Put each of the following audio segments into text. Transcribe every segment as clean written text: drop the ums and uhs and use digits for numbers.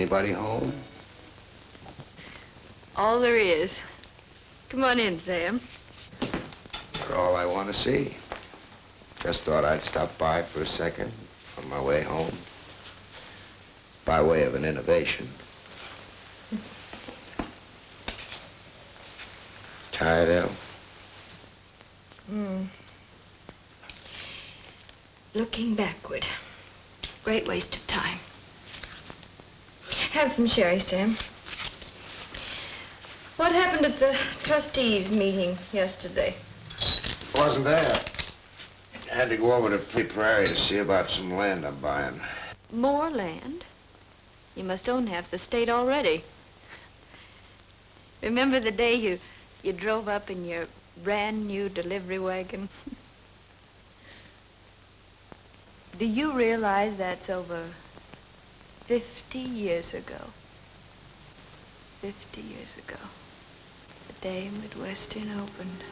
anybody home? All there is. Come on in, Sam. You're all I want to see. Just thought I'd stop by for a second on my way home. By way of an innovation. Tired, El? Looking backward. Great waste of time. Have some sherry, Sam. What happened at the trustees' meeting yesterday? Wasn't there. I had to go over to Plea Prairie to see about some land I'm buying. More land? You must own half the state already. Remember the day you drove up in your brand new delivery wagon? Do you realize that's over 50 years ago? 50 years ago. The day Midwestern opened.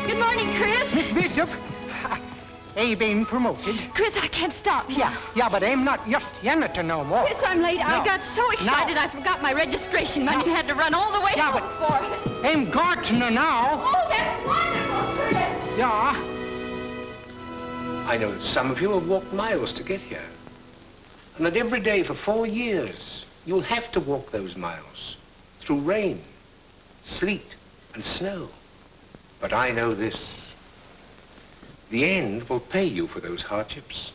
Good morning, Chris. Miss Bishop, Abe ain't promoted. Chris, I can't stop. Yeah, but I'm not just janitor no more. Chris, I'm late. No. I got so excited I forgot my registration money and had to run all the way home for it. I'm gardener now. Oh, that's wonderful, Chris. Yeah. I know that some of you have walked miles to get here. And that every day for 4 years, you'll have to walk those miles. Through rain, sleet, and snow. But I know this. The end will pay you for those hardships.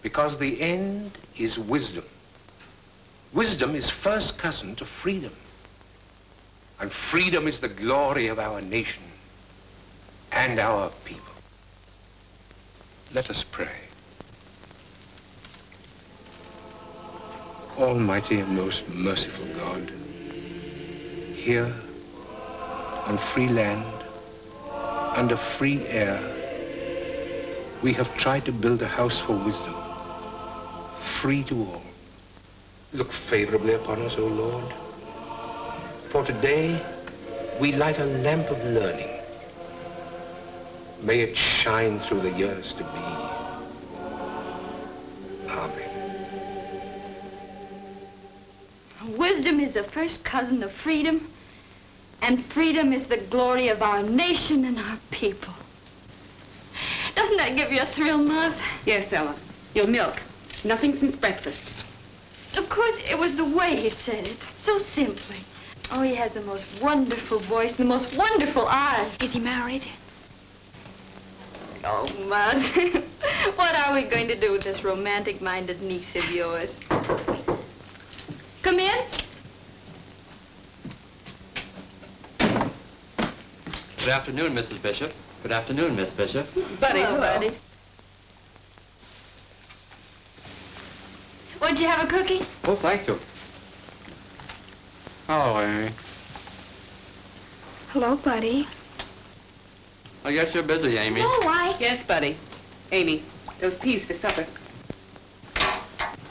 Because the end is wisdom. Wisdom is first cousin to freedom. And freedom is the glory of our nation and our people. Let us pray. Almighty and most merciful God, here on free land, under free air, we have tried to build a house for wisdom, free to all. Look favorably upon us, O Lord. For today, we light a lamp of learning. May it shine through the years to be. Amen. Wisdom is the first cousin of freedom, and freedom is the glory of our nation and our people. Doesn't that give you a thrill, Mother? Yes, Ella. Your milk. Nothing since breakfast. Of course, it was the way he said it, so simply. Oh, he has the most wonderful voice, the most wonderful eyes. Is he married? Oh, Mud. What are we going to do with this romantic-minded niece of yours? Come in. Good afternoon, Mrs. Bishop. Good afternoon, Miss Bishop. Buddy, Hello, Buddy. Would you have a cookie? Oh, thank you. Hello, Amy. Hello, Buddy. I guess you're busy, Amy. Oh, why? Yes, Buddy. Amy, those peas for supper.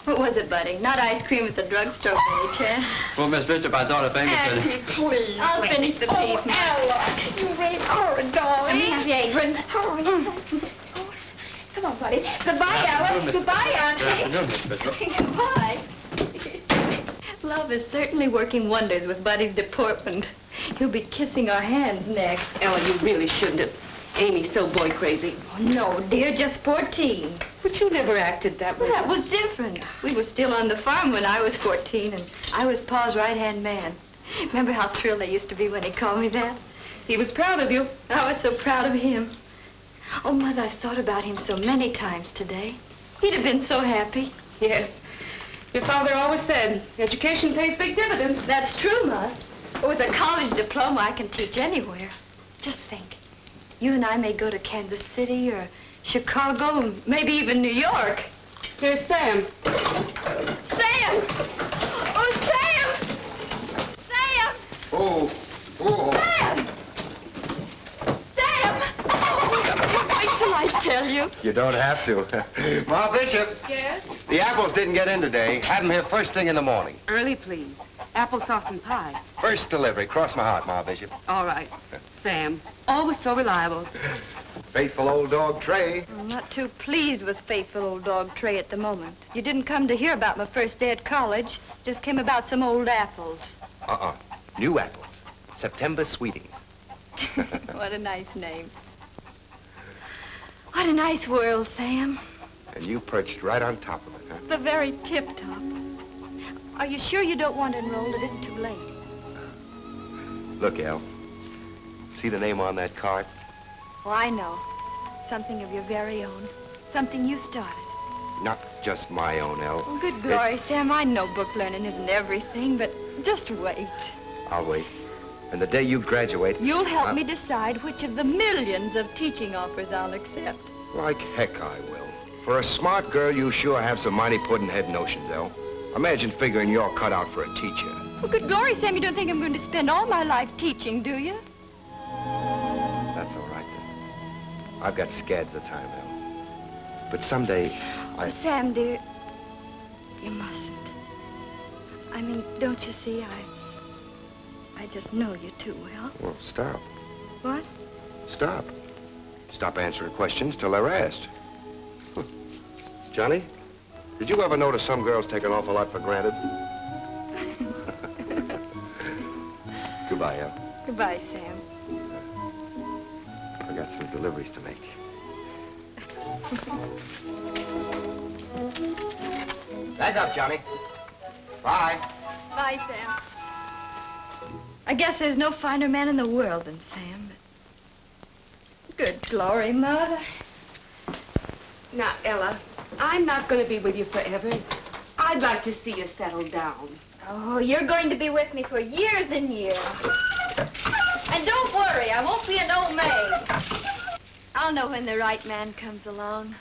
What was it, Buddy? Not ice cream at the drugstore, by any chance? Well, Miss Bishop, I thought if Amy could... Please. I'll finish the peas. Ella, you ain't horrid, darling. Let me have the apron. Hurry. Oh, come on, Buddy. Goodbye, Ella. Goodbye, Auntie. Good afternoon, Miss Bishop. Goodbye. Love is certainly working wonders with Buddy's deportment. He'll be kissing our hands next. Ella, you really shouldn't have. Amy's so boy crazy. Oh, no, dear, just 14. But you never acted that way. Well, that was different. We were still on the farm when I was 14, and I was Pa's right-hand man. Remember how thrilled I used to be when he called me that? He was proud of you. I was so proud of him. Oh, Mother, I've thought about him so many times today. He'd have been so happy. Yes. Your father always said, education pays big dividends. That's true, Ma. With a college diploma, I can teach anywhere. Just think. You and I may go to Kansas City or Chicago, maybe even New York. Here's Sam. Sam! Oh, Sam! Sam! Oh. Sam! Sam! Wait till I tell you. You don't have to. Ma Bishop. Yes? The apples didn't get in today. Have them here first thing in the morning. Early, please. Applesauce and pie. First delivery. Cross my heart, Ma Bishop. All right. Sam, always so reliable. Faithful old dog Trey. I'm not too pleased with faithful old dog Trey at the moment. You didn't come to hear about my first day at college. Just came about some old apples. New apples. September sweetings. What a nice name. What a nice world, Sam. And you perched right on top of it, huh? The very tip-top. Are you sure you don't want to enroll? It isn't too late. Look, El. See the name on that card? Oh, I know. Something of your very own. Something you started. Not just my own, El. Oh, good glory, Sam. I know book learning isn't everything, but just wait. I'll wait. And the day you graduate... You'll help me decide which of the millions of teaching offers I'll accept. Like heck I will. For a smart girl, you sure have some mighty puddin'-head notions, El. Imagine figuring you're cut out for a teacher. Well, good glory, Sam, you don't think I'm going to spend all my life teaching, do you? That's all right, then. I've got scads of time, El. But someday, Oh, Sam, dear, you mustn't. I mean, don't you see, I just know you too well. Well, stop. What? Stop. Stop answering questions till they're asked. Johnny, did you ever notice some girls take an awful lot for granted? Goodbye, El. Goodbye, Sam. I got some deliveries to make. Back up, Johnny. Bye. Bye, Sam. I guess there's no finer man in the world than Sam, but... Good glory, Mother. Now, Ella, I'm not going to be with you forever. I'd like to see you settle down. Oh, you're going to be with me for years and years. And don't worry, I won't be an old maid. I'll know when the right man comes along.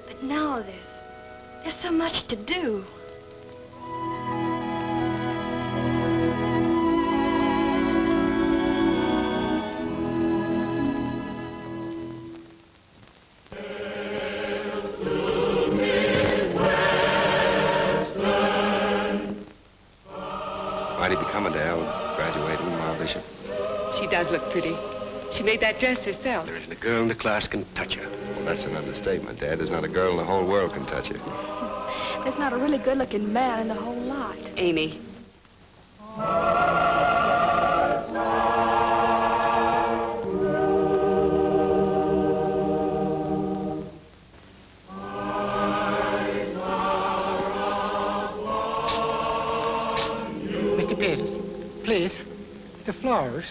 But now there's so much to do. Mighty becoming to El, graduating, Ma Bishop. She does look pretty. She made that dress herself. There isn't a girl in the class can touch her. Well, that's an understatement, Dad. There's not a girl in the whole world can touch her. There's not a really good-looking man in the whole lot. Amy. Mr. Peters, please. The flowers.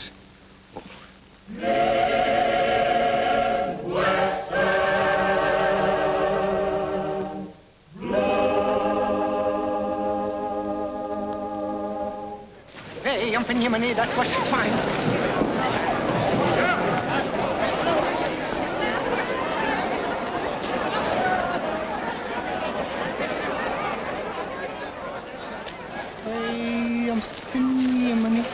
Hey, Yumpin' Yemeni, that was fine. Hey, Yumpin' Yemeni.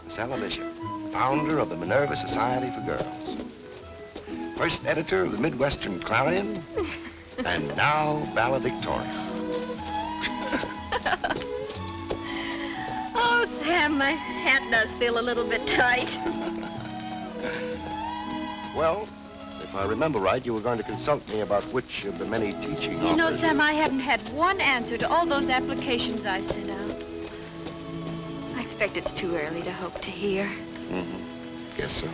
Miss Ella Bishop, founder of the Minerva Society for Girls. First editor of the Midwestern Clarion, and now valedictorian. Oh, Sam, my hat does feel a little bit tight. Well, if I remember right, you were going to consult me about which of the many teaching You know, offers Sam, I haven't had one answer to all those applications I sent out. I expect it's too early to hope to hear. Mm-hmm. Guess so.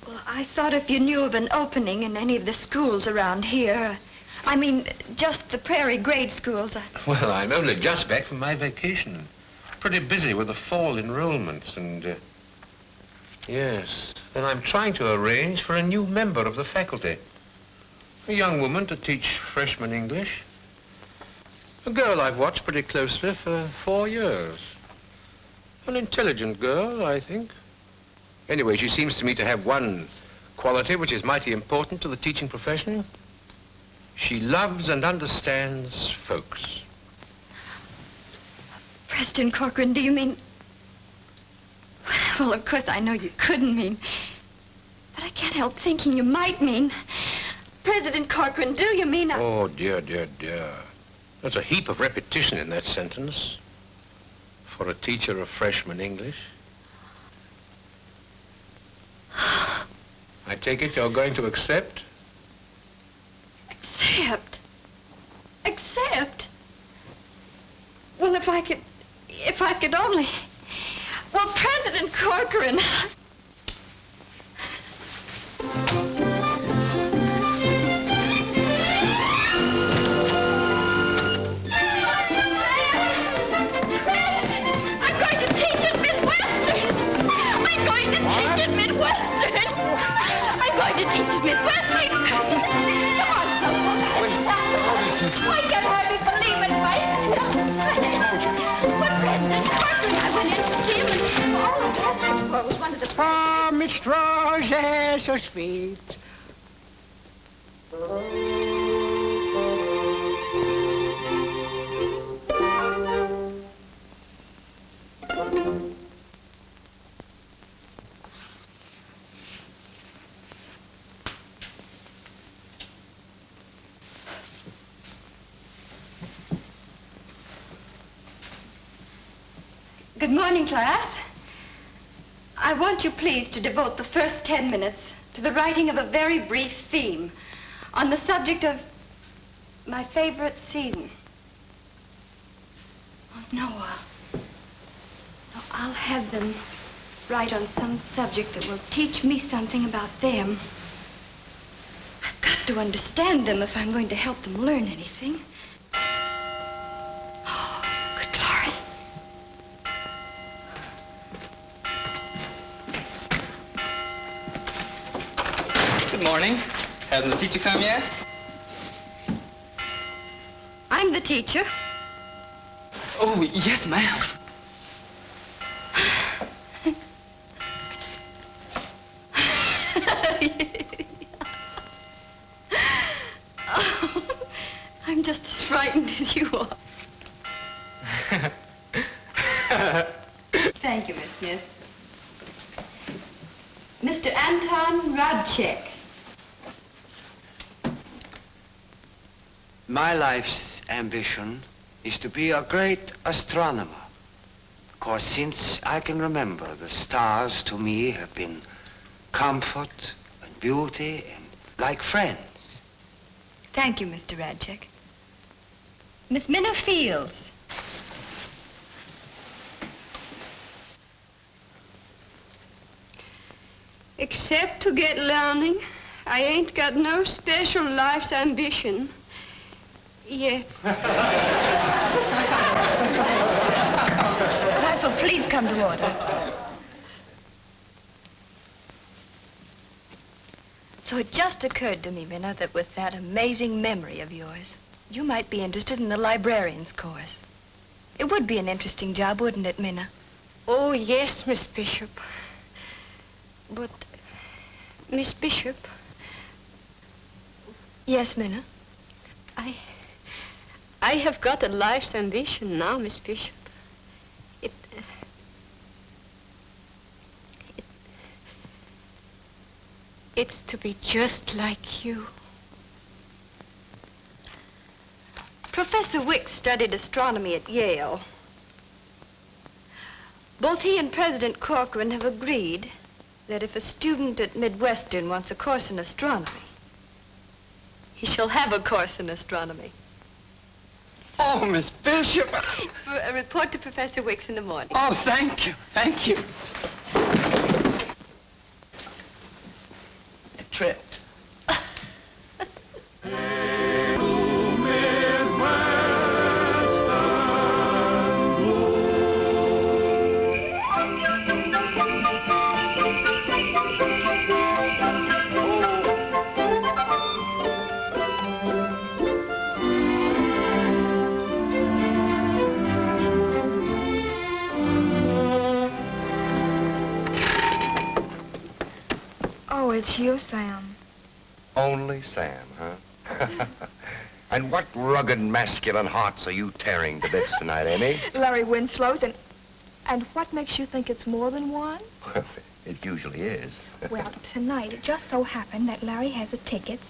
Well, I thought if you knew of an opening in any of the schools around here, I mean, just the prairie grade schools. Well, I'm only just back from my vacation. Pretty busy with the fall enrollments and... Yes, and I'm trying to arrange for a new member of the faculty. A young woman to teach freshman English. A girl I've watched pretty closely for 4 years. An intelligent girl, I think. Anyway, she seems to me to have one quality which is mighty important to the teaching profession. She loves and understands folks. Preston Corcoran, do you mean... Well, of course, I know you couldn't mean... But I can't help thinking you might mean... President Corcoran, do you mean I... Oh, dear, dear, dear. There's a heap of repetition in that sentence for a teacher of freshman English. I take it you're going to accept? Accept? Accept? Well, if I could only... Well, President Corcoran... Midwestern! Come on, I can hardly believe it myself. But President Corcoran, I went in to see him and all of that. Well, it was one of the... Ah, Miss Roses, so sweet. Good morning, class. I want you, please, to devote the first 10 minutes to the writing of a very brief theme on the subject of my favorite season. Oh, no, I'll have them write on some subject that will teach me something about them. I've got to understand them if I'm going to help them learn anything. Good morning. Hasn't the teacher come yet? I'm the teacher. Oh, yes, ma'am. Oh, I'm just as frightened as you are. Thank you, Miss Smith. Mr. Anton Radchek. My life's ambition is to be a great astronomer. Of course, since I can remember, the stars to me have been comfort and beauty and like friends. Thank you, Mr. Radchek. Miss Minna Fields. Except to get learning, I ain't got no special life's ambition. Yet. Class will please come to order. So it just occurred to me, Minna, that with that amazing memory of yours, you might be interested in the librarian's course. It would be an interesting job, wouldn't it, Minna? Oh, yes, Miss Bishop. But, Miss Bishop... Yes, Minna? I have got a life's ambition now, Miss Bishop. It's to be just like you. Professor Wicks studied astronomy at Yale. Both he and President Corcoran have agreed that if a student at Midwestern wants a course in astronomy, he shall have a course in astronomy. Oh, Miss Bishop. A report to Professor Wicks in the morning. Oh, thank you. Thank you. A trip. Oh, it's you, Sam. Only Sam, huh? And what rugged masculine hearts are you tearing to bits tonight, Amy? Larry Winslow's, and what makes you think it's more than one? Well, it usually is. Well, tonight, it just so happened that Larry has the tickets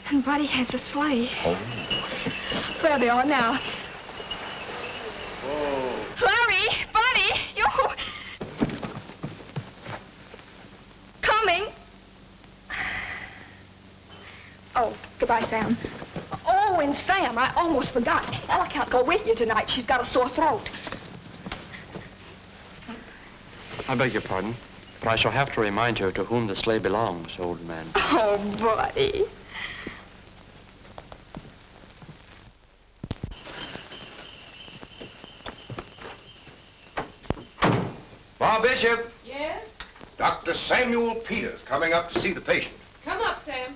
And Buddy has a sleigh. Oh. There they are now. Oh. Larry! Buddy! You... Coming. Oh, goodbye, Sam. Oh, and Sam, I almost forgot. Ella can't go with you tonight. She's got a sore throat. I beg your pardon, but I shall have to remind you to whom the sleigh belongs, old man. Oh, Buddy. Ma Bishop, Yes? Dr. Samuel Peters coming up to see the patient. Come up, Sam.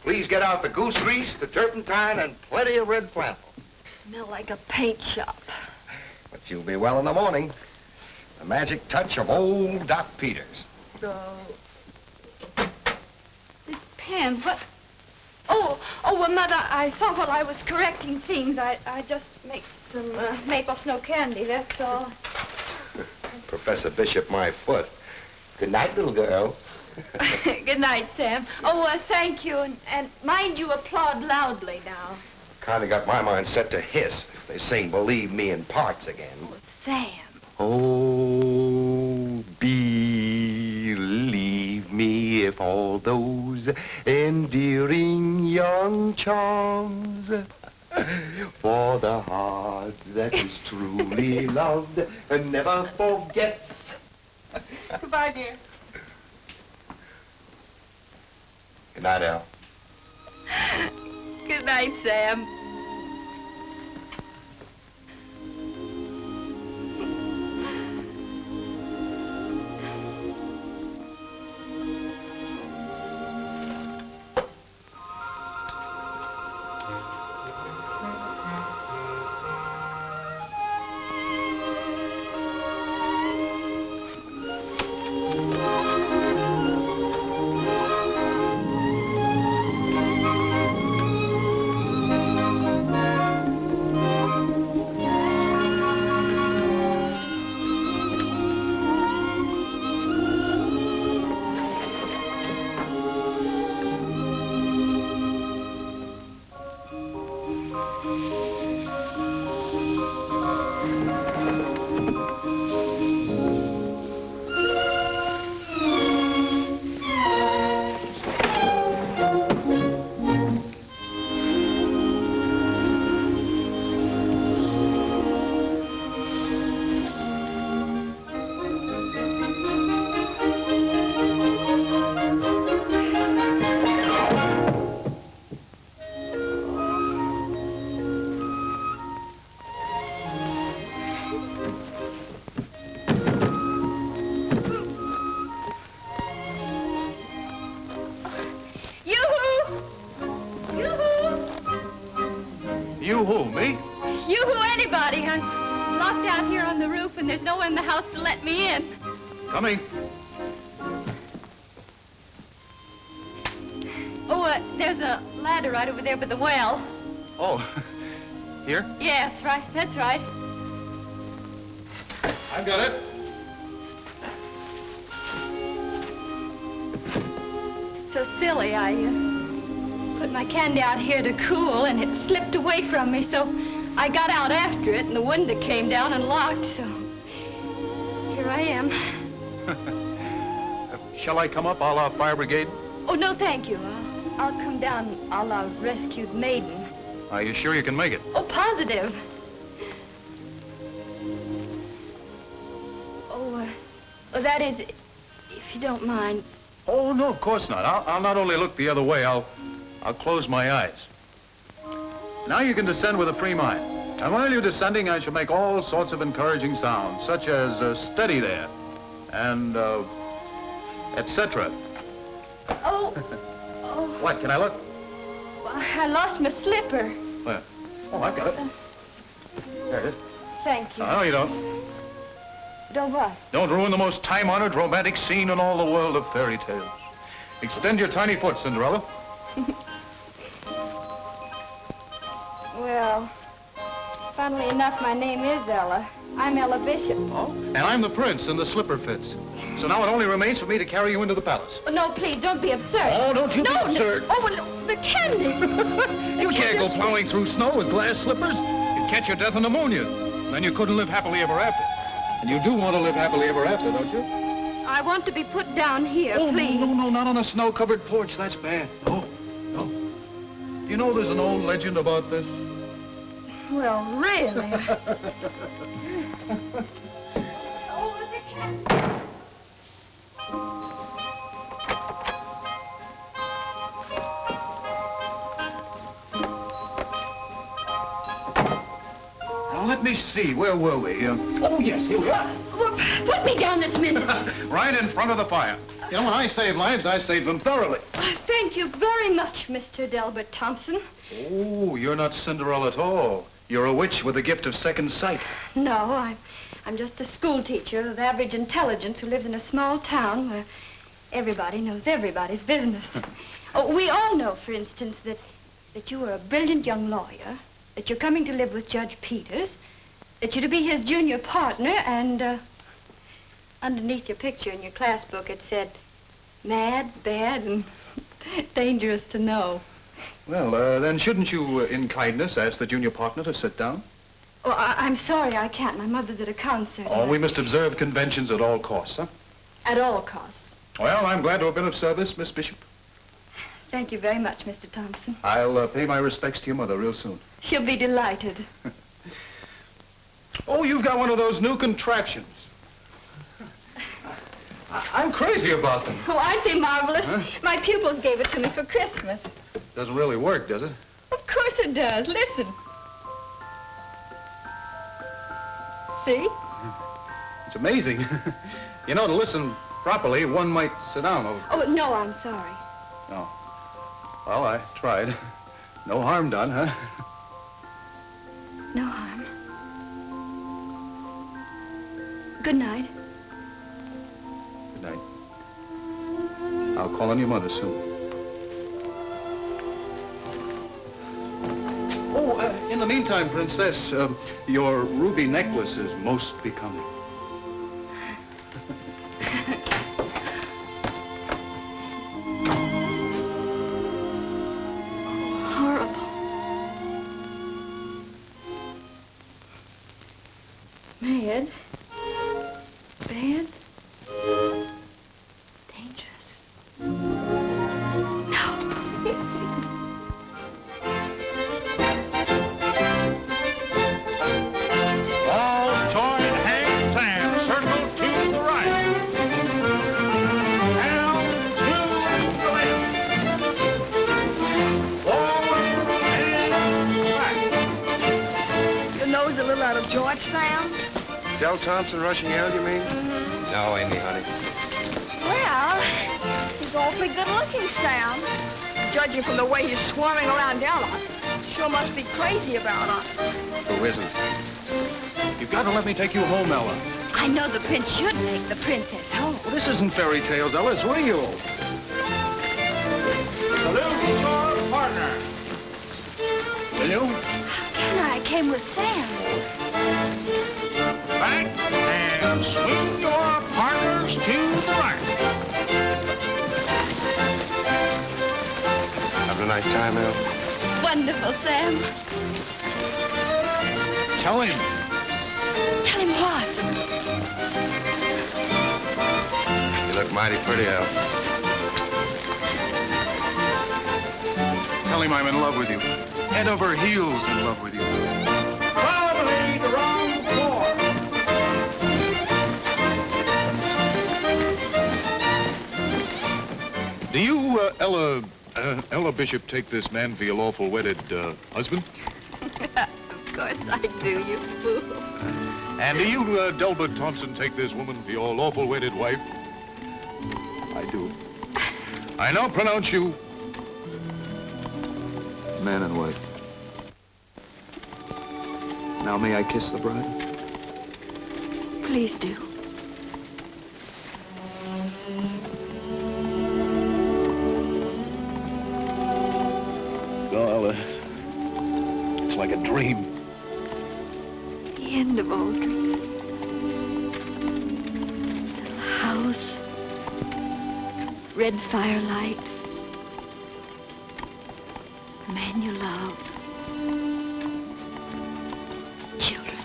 Please get out the goose grease, the turpentine, and plenty of red flannel. Smell like a paint shop. But you'll be well in the morning. The magic touch of old Doc Peters. Miss Pam, what? Oh, well, Mother, I thought while I was correcting things, I'd just make some maple snow candy, that's all. Professor Bishop, my foot. Good night, little girl. Good night, Sam. Oh, thank you, and mind you applaud loudly now. Kinda got my mind set to hiss if they sing Believe Me in parts again. Oh, Sam. Oh, believe me if all those endearing young charms for the heart that is truly loved and never forgets. Goodbye, dear. Good night, Al. Good night, Sam. You who, me? You who, anybody. I'm locked out here on the roof, and there's no one in the house to let me in. Coming. Oh, there's a ladder right over there by the well. Oh, here? Yes, right. That's right. I've got it. So silly. I put my candy out here to cool, and it slipped away from me, so I got out after it, and the window came down and locked, so here I am. Shall I come up a la fire brigade? Oh, no, thank you. I'll come down a la rescued maiden. Are you sure you can make it? Oh, positive. Oh, that is, if you don't mind. Oh, no, of course not. I'll not only look the other way, I'll close my eyes. Now you can descend with a free mind. And while you're descending, I shall make all sorts of encouraging sounds, such as steady there, and, etc. Oh. What, can I look? Well, I lost my slipper. Where? Oh, I've got it. There it is. Thank you. No, you don't. Don't what? Don't ruin the most time-honored romantic scene in all the world of fairy tales. Extend your tiny foot, Cinderella. Well, funnily enough, my name is Ella. I'm Ella Bishop. Oh? And I'm the prince in the slipper fits. So now it only remains for me to carry you into the palace. Oh, no, please, don't be absurd. Oh, don't you be absurd. No. Oh, well, no, the candy. You can't go plowing through snow with glass slippers. You'd catch your death of pneumonia. Then you couldn't live happily ever after. And you do want to live happily ever after, don't you? I want to be put down here, Oh, please. no, not on a snow-covered porch. That's bad. No. You know there's an old legend about this? Well, really. Oh, the candy. Now, let me see. Where were we? Oh, yes, here we are. Well, put me down this minute. Right in front of the fire. You know, when I save lives, I save them thoroughly. Thank you very much, Mr. Delbert Thompson. Oh, you're not Cinderella at all. You're a witch with a gift of second sight. No, I'm just a school teacher of average intelligence who lives in a small town where everybody knows everybody's business. Oh, we all know, for instance, that you are a brilliant young lawyer, that you're coming to live with Judge Peters, that you're to be his junior partner, and underneath your picture in your class book it said, mad, bad, and dangerous to know. Well, then shouldn't you, in kindness, ask the junior partner to sit down? Oh, I'm sorry, I can't. My mother's at a concert. Oh, we must observe conventions at all costs, huh? At all costs. Well, I'm glad to have been of service, Miss Bishop. Thank you very much, Mr. Thompson. I'll pay my respects to your mother real soon. She'll be delighted. Oh, you've got one of those new contraptions. I'm crazy about them. Oh, aren't they marvelous? Huh? My pupils gave it to me for Christmas. Doesn't really work, does it? Of course it does. Listen. See? It's amazing. You know, to listen properly, one might sit down over... Oh, no, I'm sorry. Oh. Well, I tried. No harm done, huh? No harm. Good night. Good night. I'll call on your mother soon. Oh, in the meantime, Princess, your ruby necklace is most becoming. Horrible. Mad. Bad. Dangerous. No. All join hands and circle to the right. Down to the left. Forward and back. Your nose a little out of joint, Sam? Del Thompson rushing out, you mean? No, Amy, honey. Well, he's awfully good-looking, Sam. Judging from the way he's swarming around Ella, sure must be crazy about her. Who isn't? You've got to let me take you home, Ella. I know the prince should take the princess home. Well, this isn't fairy tales, Ella. It's real. Salute your partner. Will you? Can I? I came with Sam. Back and swing your partners to the right. Having a nice time, Al? Wonderful, Sam. Tell him. Tell him what? You look mighty pretty, Al. Tell him I'm in love with you. Head over heels in love with you. Probably the wrong floor. Do you, Ella Bishop, take this man for your lawful wedded husband? Of course I do, you fool. And do you, Delbert Thompson, take this woman for your lawful wedded wife? I do. I now pronounce you man and wife. Now may I kiss the bride? Please do. Oh, Ella, it's like a dream. The end of all dreams. red firelight. The man you love. Children.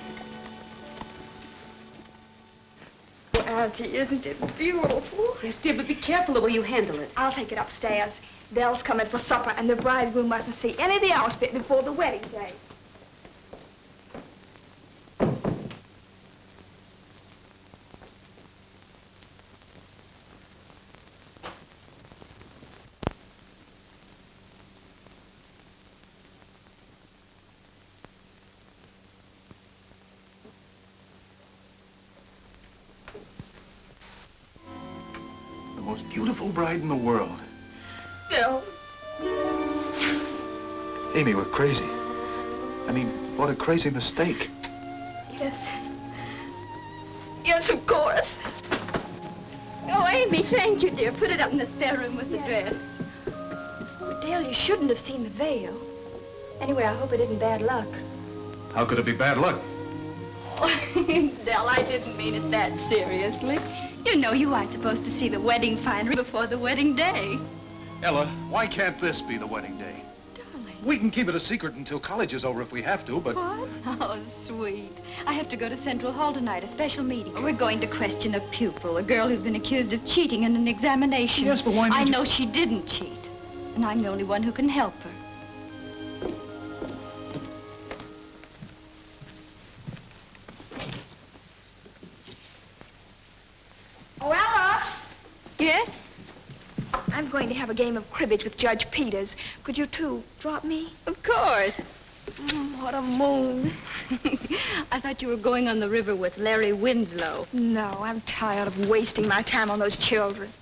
Oh, Auntie, isn't it beautiful? Yes, dear, but be careful the way you handle it. I'll take it upstairs. Belle's coming for supper, and the bridegroom mustn't see any of the outfit before the wedding day. The most beautiful bride in the world. Bill. Amy, we're crazy. I mean, what a crazy mistake. Yes. Yes, of course. Oh, Amy, thank you, dear. Put it up in the spare room with the dress. Oh, Dale, you shouldn't have seen the veil. Anyway, I hope it isn't bad luck. How could it be bad luck? Dell, I didn't mean it that seriously. You know you aren't supposed to see the wedding finery before the wedding day. Ella, why can't this be the wedding day? Darling. We can keep it a secret until college is over if we have to, but... What? Oh, sweet. I have to go to Central Hall tonight, a special meeting. We're going to question a pupil, a girl who's been accused of cheating in an examination. Yes, but why I did you... know she didn't cheat, and I'm the only one who can help her. Oh, Ella! Yes? I'm going to have a game of cribbage with Judge Peters. Could you two drop me? Of course. What a moon. I thought you were going on the river with Larry Winslow. No, I'm tired of wasting my time on those children.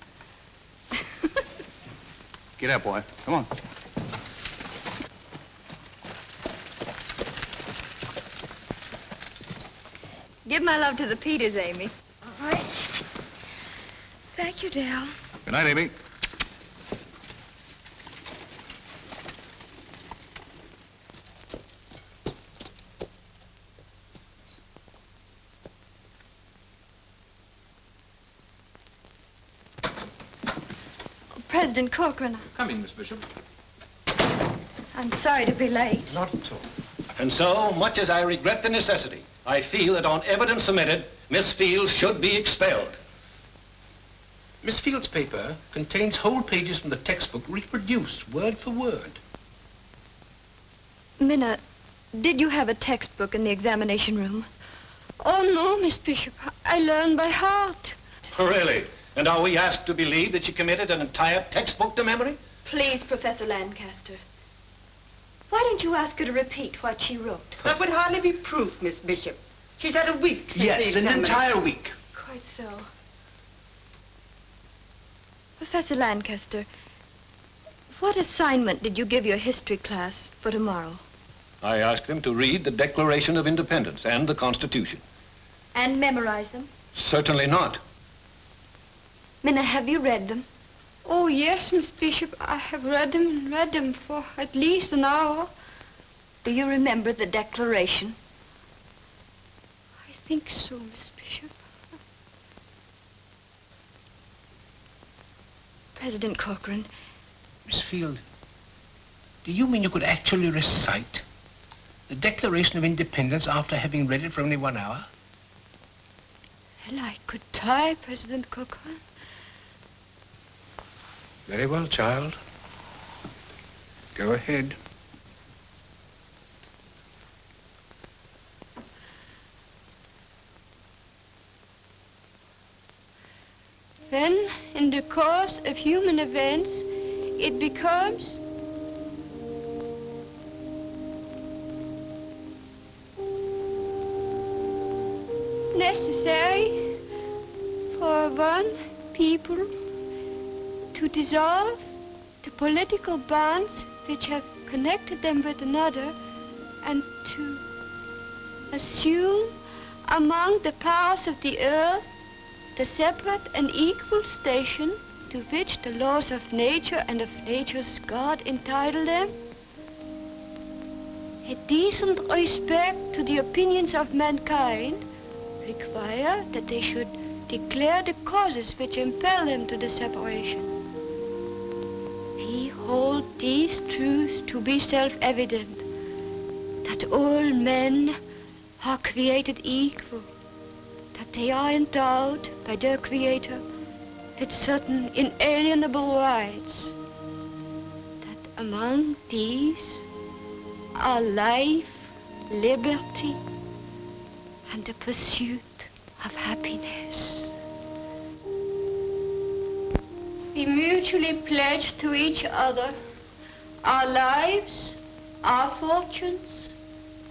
Get up, boy. Come on. Give my love to the Peters, Amy. All right. Thank you, Dale. Good night, Amy. President Corcoran, Come in, Miss Bishop. I'm sorry to be late. Not at all. And so, much as I regret the necessity, I feel that on evidence submitted, Miss Fields should be expelled. Miss Fields' paper contains whole pages from the textbook reproduced word for word. Minna, did you have a textbook in the examination room? Oh, no, Miss Bishop. I learn by heart. Really? And are we asked to believe that she committed an entire textbook to memory? Please, Professor Lancaster. Why don't you ask her to repeat what she wrote? That would hardly be proof, Miss Bishop. She's had a week since Yes, the an examination. entire week. Quite so. Professor Lancaster, what assignment did you give your history class for tomorrow? I asked them to read the Declaration of Independence and the Constitution. And memorize them? Certainly not. Minna, have you read them? Oh, yes, Miss Bishop. I have read them and read them for at least an hour. Do you remember the Declaration? I think so, Miss Bishop. President Corcoran. Miss Field, do you mean you could actually recite the Declaration of Independence after having read it for only 1 hour? Well, I could try, President Corcoran. Very well, child. Go ahead. Then, in the course of human events, it becomes necessary for one people to dissolve the political bonds which have connected them with another and to assume among the powers of the earth the separate and equal station to which the laws of nature and of nature's God entitle them. A decent respect to the opinions of mankind require that they should declare the causes which impel them to the separation. hold these truths to be self-evident, that all men are created equal, that they are endowed by their Creator with certain inalienable rights, that among these are life, liberty, and the pursuit of happiness. We mutually pledge to each other our lives, our fortunes,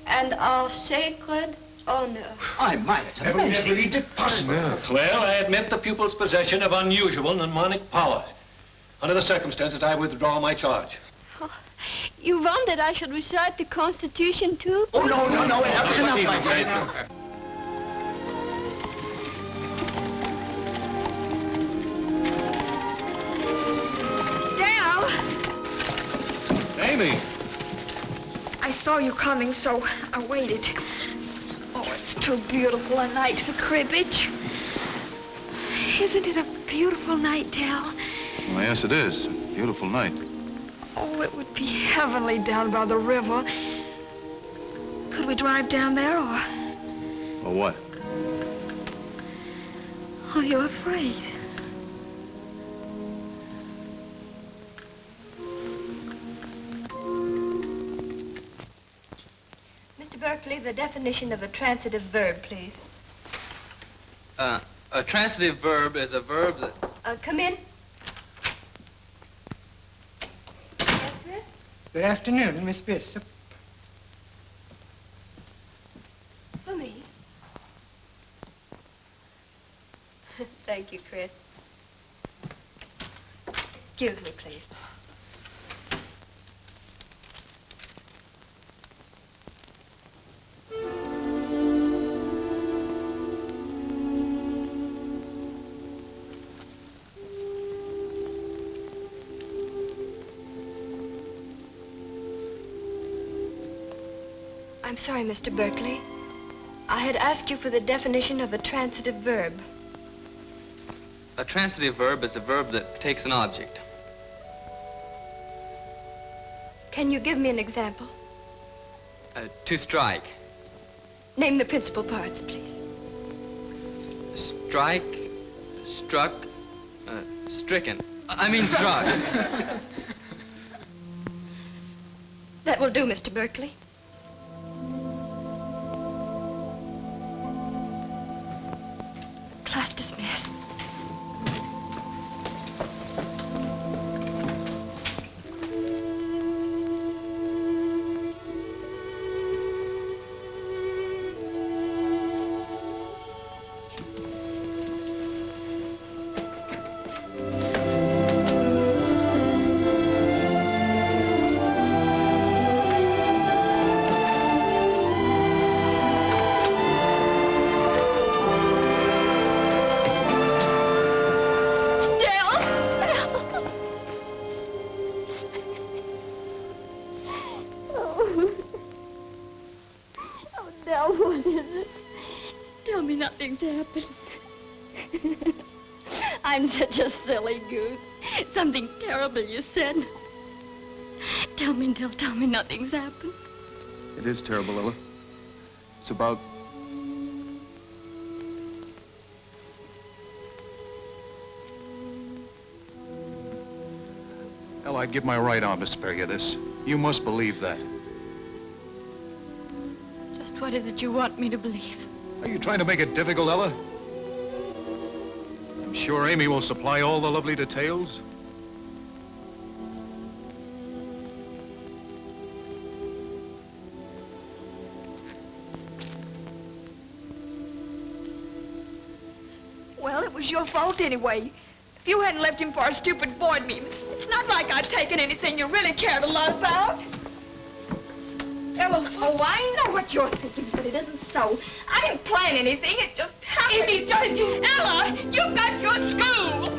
and our sacred honor. My, it's amazing. Well, I admit the pupil's possession of unusual mnemonic powers. Under the circumstances, I withdraw my charge. Oh, you want that I should recite the Constitution, too? Oh, no, that's enough, my friend. Amy! I saw you coming, so I waited. Oh, it's too beautiful a night for cribbage. Isn't it a beautiful night, Dell? Well, yes, it is. A beautiful night. Oh, it would be heavenly down by the river. Could we drive down there, or Or what? are you afraid? Mr. Berkeley, the definition of a transitive verb, please. A transitive verb is a verb that... Come in. Yes, Chris? Good afternoon, Miss Bishop. For me. Thank you, Chris. Excuse me, please. I'm sorry, Mr. Berkeley. I had asked you for the definition of a transitive verb. A transitive verb is a verb that takes an object. Can you give me an example? To strike. Name the principal parts, please. Strike, struck, stricken. I mean struck. That will do, Mr. Berkeley. Class dismissed. I'm such a silly goose. Something terrible you said. Tell me, Del, tell me nothing's happened. It is terrible, Ella. It's about... Ella, I'd give my right arm to spare you this. You must believe that. Just what is it you want me to believe? Are you trying to make it difficult, Ella? I'm sure Amy will supply all the lovely details. Well, it was your fault anyway. If you hadn't left him for a stupid board meeting, it's not like I'd taken anything you really cared a lot about. Ella, oh, I know what you're thinking, but it isn't so. I didn't plan anything. It just happened. Ella, you've got your school.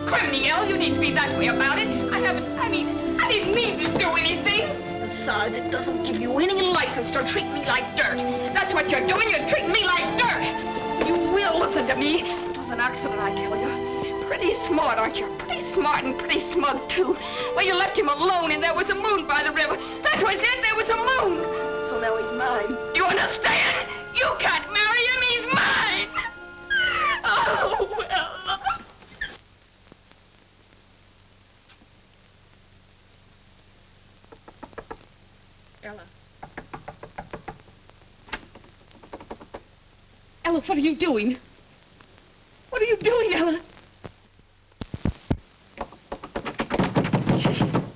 Criminy, Ella, you needn't be that way about it. I didn't mean to do anything. Besides, it doesn't give you any license to treat me like dirt. That's what you're doing. You're treating me like dirt. You will listen to me. It was an accident, I tell you. pretty smart, aren't you? Pretty smart and pretty smug, too. Well, you left him alone, and there was a moon by the river. That was it. There was a moon. So now he's mine. You understand? You can't marry him. He's mine. Oh, well. Ella. Ella, what are you doing? What are you doing, Ella?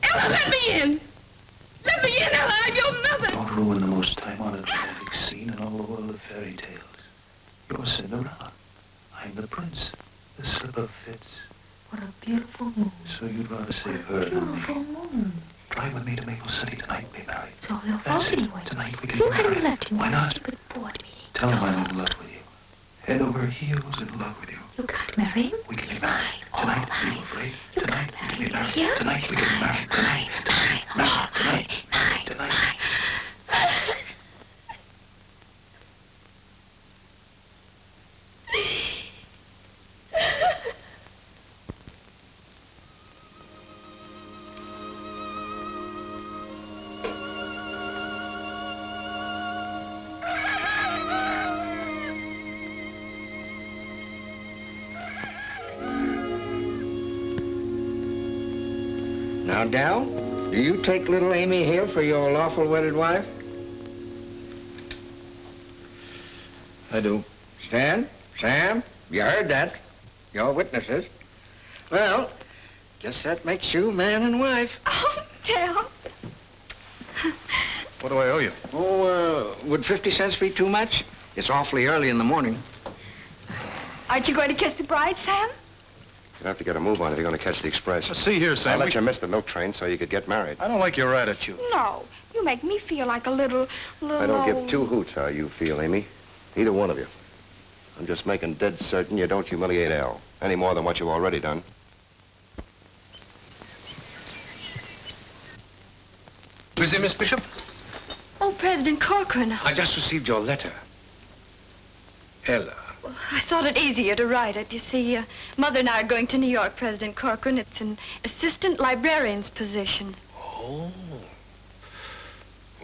Ella, let me in! Let me in, Ella! I'm your mother! Don't ruin the most time-honored romantic scene in all the world of fairy tales. You're Cinderella. I'm the prince. The slipper fits. What a beautiful moon. So you'd rather save her than me. Beautiful moon. Drive with me to Maple City tonight, be married. It's all your That's fault it. anyway. Tonight we can You be married. hadn't left him Why for a not? stupid board meeting. Tell him I'm in love with you. Head over heels in love with you. You can't marry him. We can be married. Tonight, are you afraid? Tonight, we can be married. Here? Tonight, we can be married. Tonight. Married. Tonight. Tonight. Now, Dal, do you take little Amy here for your lawful wedded wife? I do. Stan? Sam? You heard that. You're witnesses. Well, guess that makes you man and wife. Oh, Dale. What do I owe you? Oh, would 50 cents be too much? It's awfully early in the morning. Aren't you going to kiss the bride, Sam? You'll have to get a move on if you're going to catch the express. See here, Sam. I'll let you miss the milk train so you could get married. I don't like your attitude. No. You make me feel like a little... I don't give two hoots how you feel, Amy. Either one of you. I'm just making dead certain you don't humiliate Al, any more than what you've already done. Busy, Miss Bishop? Oh, President Corcoran. I just received your letter. Ella. Well, I thought it easier to write it. You see, Mother and I are going to New York, President Corcoran. It's an assistant librarian's position. Oh.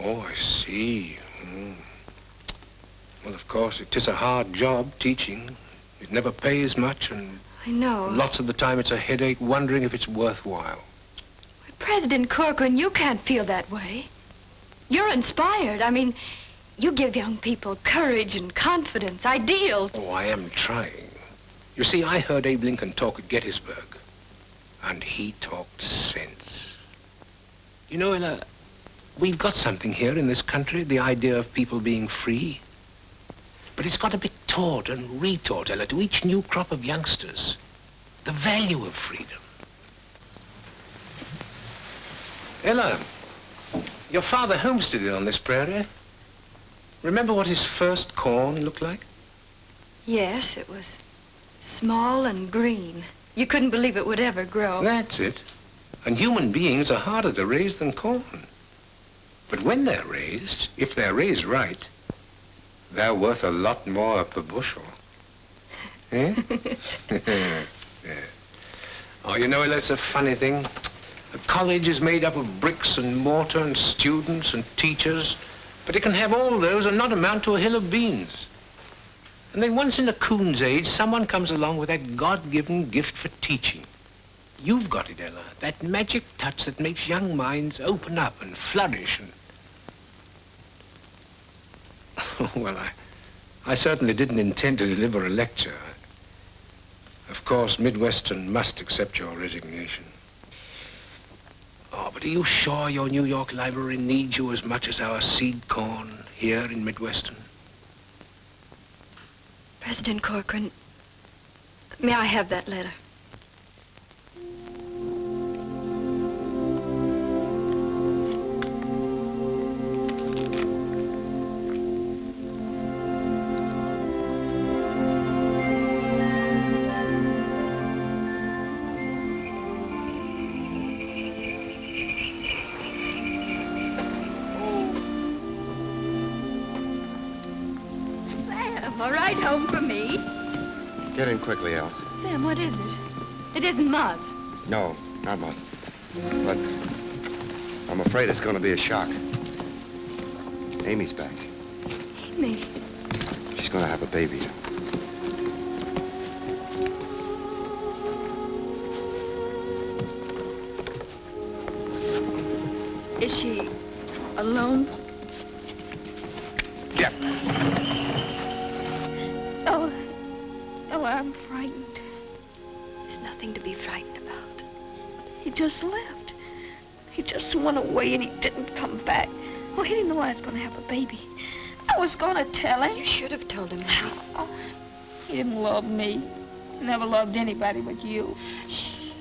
Oh, I see. Well, of course, it is a hard job, teaching. It never pays much, and I know. lots of the time it's a headache wondering if it's worthwhile. President Corcoran, you can't feel that way. You're inspired. I mean, you give young people courage and confidence, ideals. Oh, I am trying. You see, I heard Abe Lincoln talk at Gettysburg, and he talked sense. You know, Ella, we've got something here in this country, the idea of people being free. But it's got to be taught and retaught, Ella, to each new crop of youngsters. The value of freedom. Ella, your father homesteaded on this prairie. Remember what his first corn looked like? Yes, it was small and green. You couldn't believe it would ever grow. That's it. And human beings are harder to raise than corn. But when they're raised, if they're raised right, they're worth a lot more per bushel. Eh? Yeah. Oh, you know, that's a funny thing. A college is made up of bricks and mortar and students and teachers, but it can have all those and not amount to a hill of beans. And then once in a coon's age, someone comes along with that God-given gift for teaching. You've got it, Ella, that magic touch that makes young minds open up and flourish and... Well, I certainly didn't intend to deliver a lecture. Of course, Midwestern must accept your resignation. Oh, but are you sure your New York library needs you as much as our seed corn here in Midwestern? President Corcoran, may I have that letter? Sam, a ride home for me. Get in quickly, Al. Sam, what is it? It isn't Mud. No, not much. But I'm afraid it's going to be a shock. Amy's back. Amy. She's going to have a baby. Is she alone? Yeah. Oh, I'm frightened. There's nothing to be frightened about. He just left. He just went away and he didn't come back. Well, he didn't know I was going to have a baby. I was going to tell him. You should have told him, Mary. Oh, he didn't love me. He never loved anybody but you. Shh.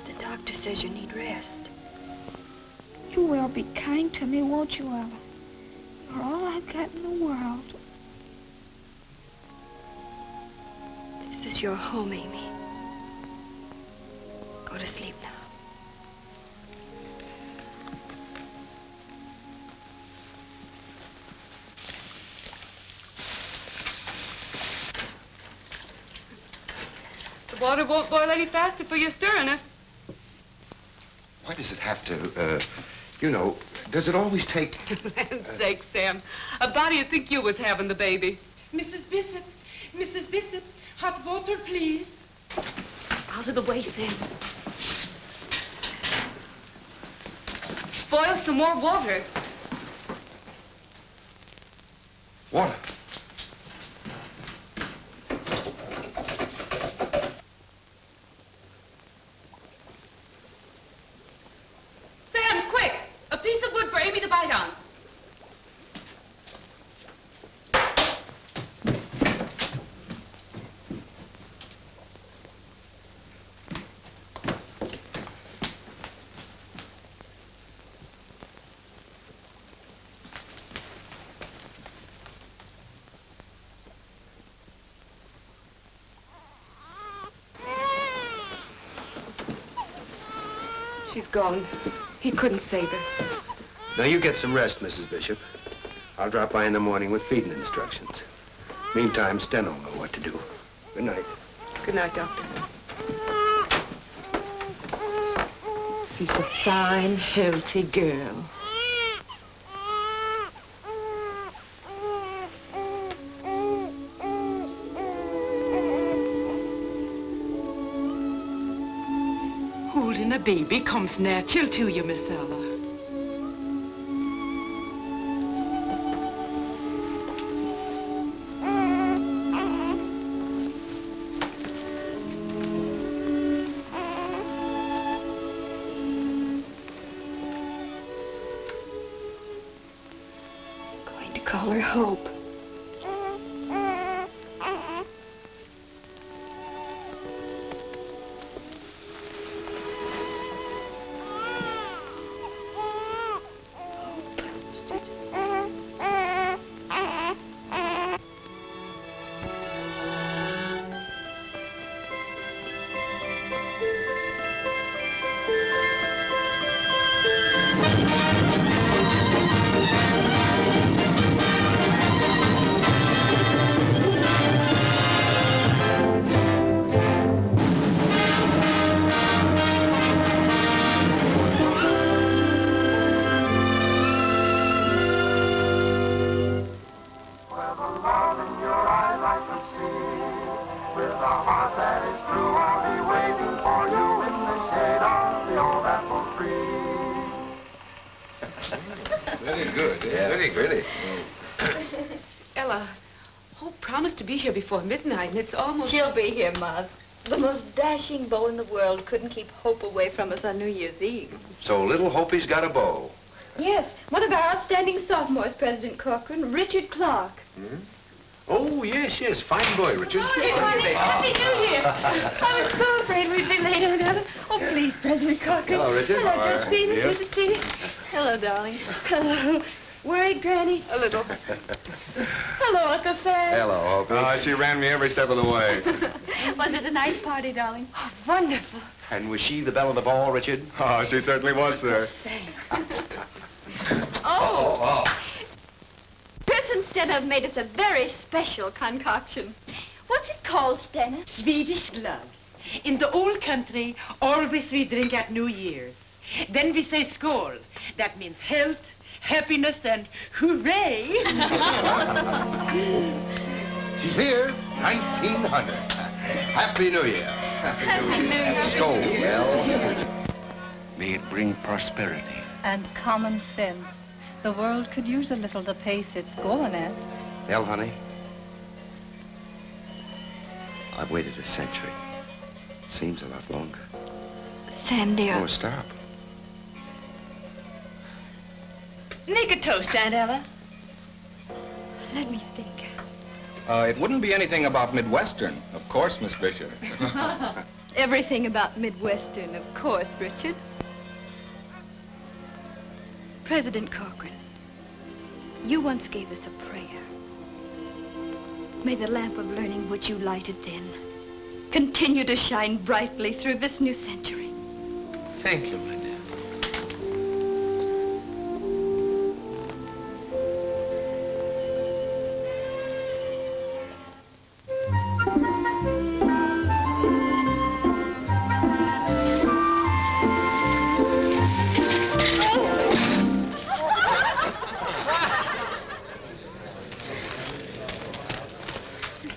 The doctor says you need rest. You will be kind to me, won't you, Ella? You're all I've got in the world. This is your home, Amy. Go to sleep now. The water won't boil any faster for you stirring it. Why does it have to, you know, does it always take... Land's sake, Sam. How do you think you was having the baby? Mrs. Bishop, hot water, please. Out of the way, Sam. Boil some more water. Water? Sam, quick! A piece of wood for Amy to bite on. She's gone. He couldn't save her. Now, you get some rest, Mrs. Bishop. I'll drop by in the morning with feeding instructions. Meantime, Sten will know what to do. Good night. Good night, Doctor. She's a fine, healthy girl. Holding a baby comes natural to you, Miss Ella. Going to call her Hope. Very good. Yeah. Very good. Ella, Hope promised to be here before midnight, and it's almost... She'll be here, Mother. The most dashing beau in the world couldn't keep Hope away from us on New Year's Eve. So little Hope's got a beau. Yes, one of our outstanding sophomores, President Corcoran, Richard Clark. Hmm? Oh, yes, yes. Fine boy, Richard. Oh, Happy New Year. I was so afraid we'd be late on that. Oh, please, President Corcoran. Hello, Richard. Hello, How are Judge Stevens, you? Mrs. Petey. Hello, darling. Hello. Worried, Granny? A little. Hello, Uncle Sam. Hello, Hope. She ran me every step of the way. Was it a nice party, darling? Oh, wonderful. And was she the belle of the ball, Richard? Oh, she certainly was, sir. Oh! Chris and Stella have made us a very special concoction. What's it called, Stena? Swedish glove. In the old country, always we drink at New Year's. Then we say skål. That means health, happiness, and hooray! She's here, 1900. Happy New Year. Happy New Year. Skål, well. May it bring prosperity. And common sense. The world could use a little the pace it's going at. Hell, honey, I've waited a century. Seems a lot longer. Sam, dear. Oh, stop. Make a toast, Aunt Ella. Let me think. It wouldn't be anything about Midwestern, of course, Miss Bishop. Everything about Midwestern, of course, Richard. President Corcoran, you once gave us a prayer. May the lamp of learning which you lighted then continue to shine brightly through this new century. Thank you, my dear.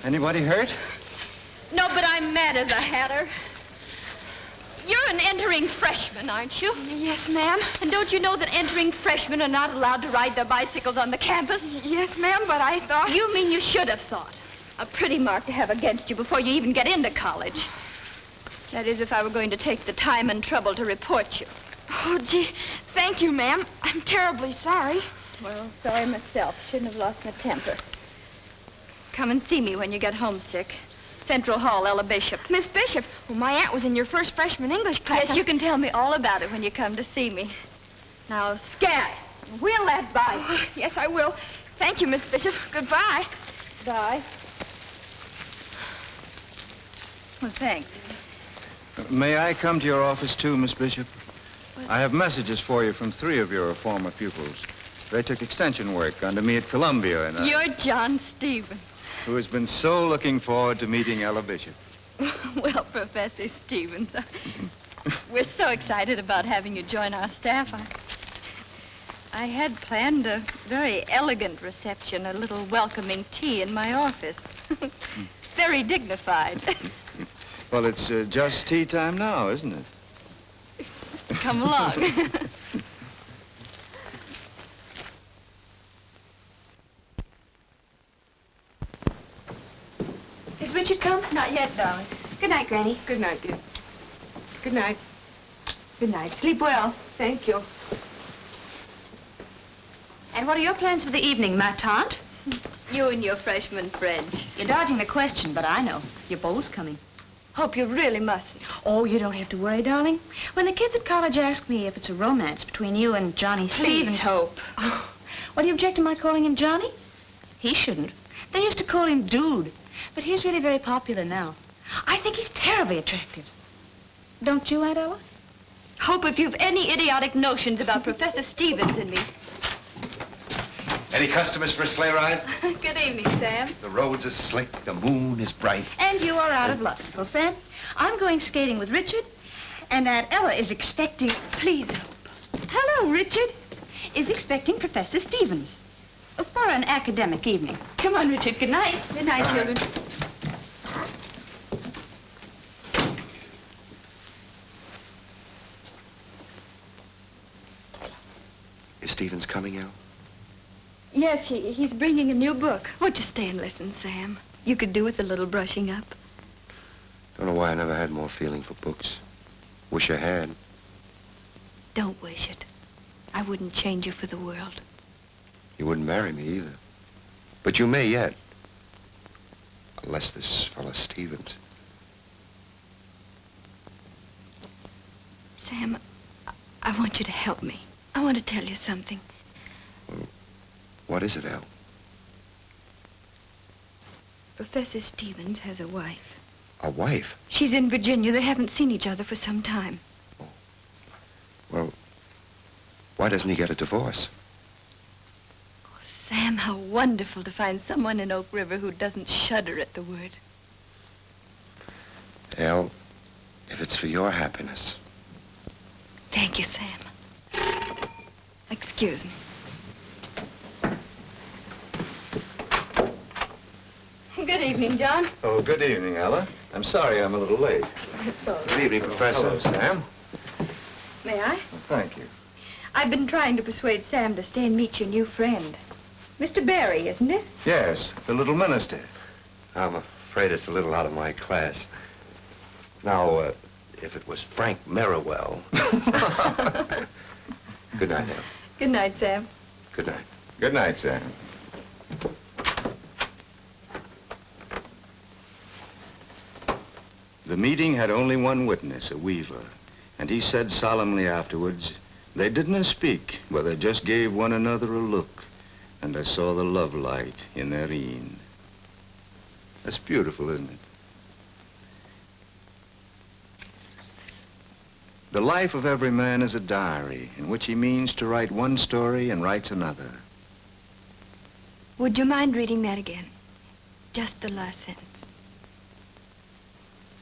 Anybody hurt? No, but I'm mad as a hatter. You're an entering freshman, aren't you? Yes, ma'am. And don't you know that entering freshmen are not allowed to ride their bicycles on the campus? Yes, ma'am, but I thought... You mean you should have thought. A pretty mark to have against you before you even get into college. That is, if I were going to take the time and trouble to report you. Oh, gee, thank you, ma'am. I'm terribly sorry. Well, sorry myself. Shouldn't have lost my temper. Come and see me when you get homesick. Central Hall, Ella Bishop. Miss Bishop, well, my aunt was in your first freshman English class. Yes, you can tell me all about it when you come to see me. Now, scat. Wheel that bike. Oh, yes, I will. Thank you, Miss Bishop. Goodbye. Bye. Well, thanks. May I come to your office, too, Miss Bishop? I have messages for you from 3 of your former pupils. They took extension work under me at Columbia, and You're John Stevens. who has been so looking forward to meeting Ella Bishop. Well, Professor Stevens, we're so excited about having you join our staff. I had planned a very elegant reception, a little welcoming tea in my office. Very dignified. Well, it's just tea time now, isn't it? Come along. Is Richard come? Not yet, darling. Good night, Granny. Good night, dear. Good night. Good night. Sleep well. Thank you. And what are your plans for the evening, ma tante? You and your freshman friends. You're dodging the question, but I know. Your beau's coming. Hope you really mustn't. Oh, you don't have to worry, darling. When the kids at college ask me if it's a romance between you and Johnny Stevens... Please, Hope. Oh, what do you object to my calling him Johnny? He shouldn't. They used to call him Dude, but he's really very popular now. I think he's terribly attractive. Don't you, Aunt Ella? Hope, if you've any idiotic notions about Professor Stevens and me... Any customers for a sleigh ride? Good evening, Sam. The roads are slick, the moon is bright. And you are out of luck, Uncle Sam. I'm going skating with Richard, and Aunt Ella is expecting... Please, Hope. Hello, Richard. Is expecting Professor Stevens. For an academic evening. Come on, Richard. Good night. Good night, children. Is Stevens coming, Al? Yes, he's bringing a new book. Won't you stay and listen, Sam? You could do with a little brushing up. Don't know why I never had more feeling for books. Wish I had. Don't wish it. I wouldn't change you for the world. You wouldn't marry me either. But you may yet. Unless this fellow Stevens. Sam, I want you to help me. I want to tell you something. Well, what is it, Al? Professor Stevens has a wife. A wife? She's in Virginia. They haven't seen each other for some time. Oh. Well, why doesn't he get a divorce? Sam, how wonderful to find someone in Oak River who doesn't shudder at the word. Elle, if it's for your happiness. Thank you, Sam. Excuse me. Good evening, John. Oh, good evening, Ella. I'm sorry I'm a little late. It's all Good evening, Professor. Hello, Sam. May I? Well, thank you. I've been trying to persuade Sam to stay and meet your new friend. Mr. Barry, isn't it? Yes, the little minister. I'm afraid it's a little out of my class. Now, if it was Frank Merriwell. Good night, Elle. Good night, Sam. Good night. Good night, Sam. The meeting had only one witness, a weaver, and he said solemnly afterwards, they didn't speak, but they just gave one another a look, and I saw the love light in their een. That's beautiful, isn't it? The life of every man is a diary in which he means to write one story and writes another. Would you mind reading that again? Just the last sentence.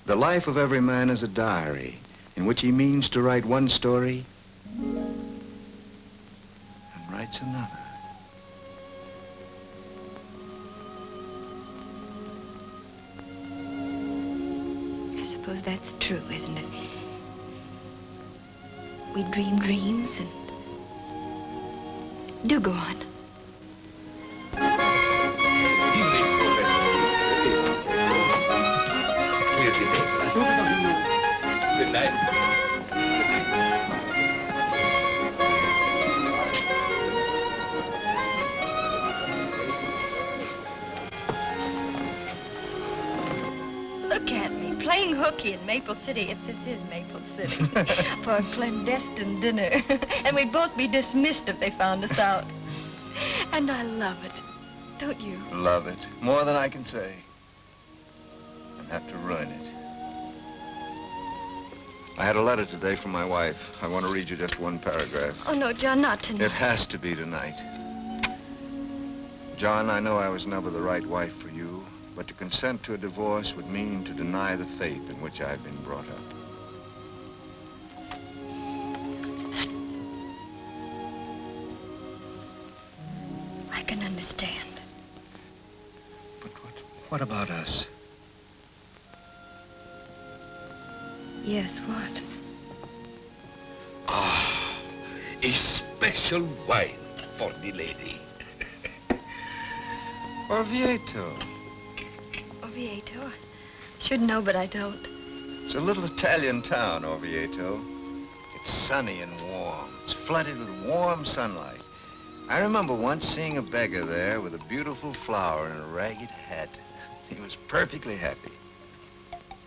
The life of every man is a diary in which he means to write one story and writes another. I suppose that's true, isn't it? We dream dreams and... Do go on. Good night. Look at me, playing hooky in Maple City, if this is Maple City, for a clandestine dinner. And we'd both be dismissed if they found us out. And I love it, don't you? Love it. More than I can say. I'd have to ruin it. I had a letter today from my wife. I want to read you just one paragraph. Oh, no, John, not tonight. It has to be tonight. John, I know I was never the right wife for you, but to consent to a divorce would mean to deny the faith in which I've been brought up. I can understand. But what about us? Yes, what? Ah, a special wine for the lady. Orvieto. Orvieto? Should know, but I don't. It's a little Italian town, Orvieto. It's sunny and warm. It's flooded with warm sunlight. I remember once seeing a beggar there with a beautiful flower and a ragged hat. He was perfectly happy.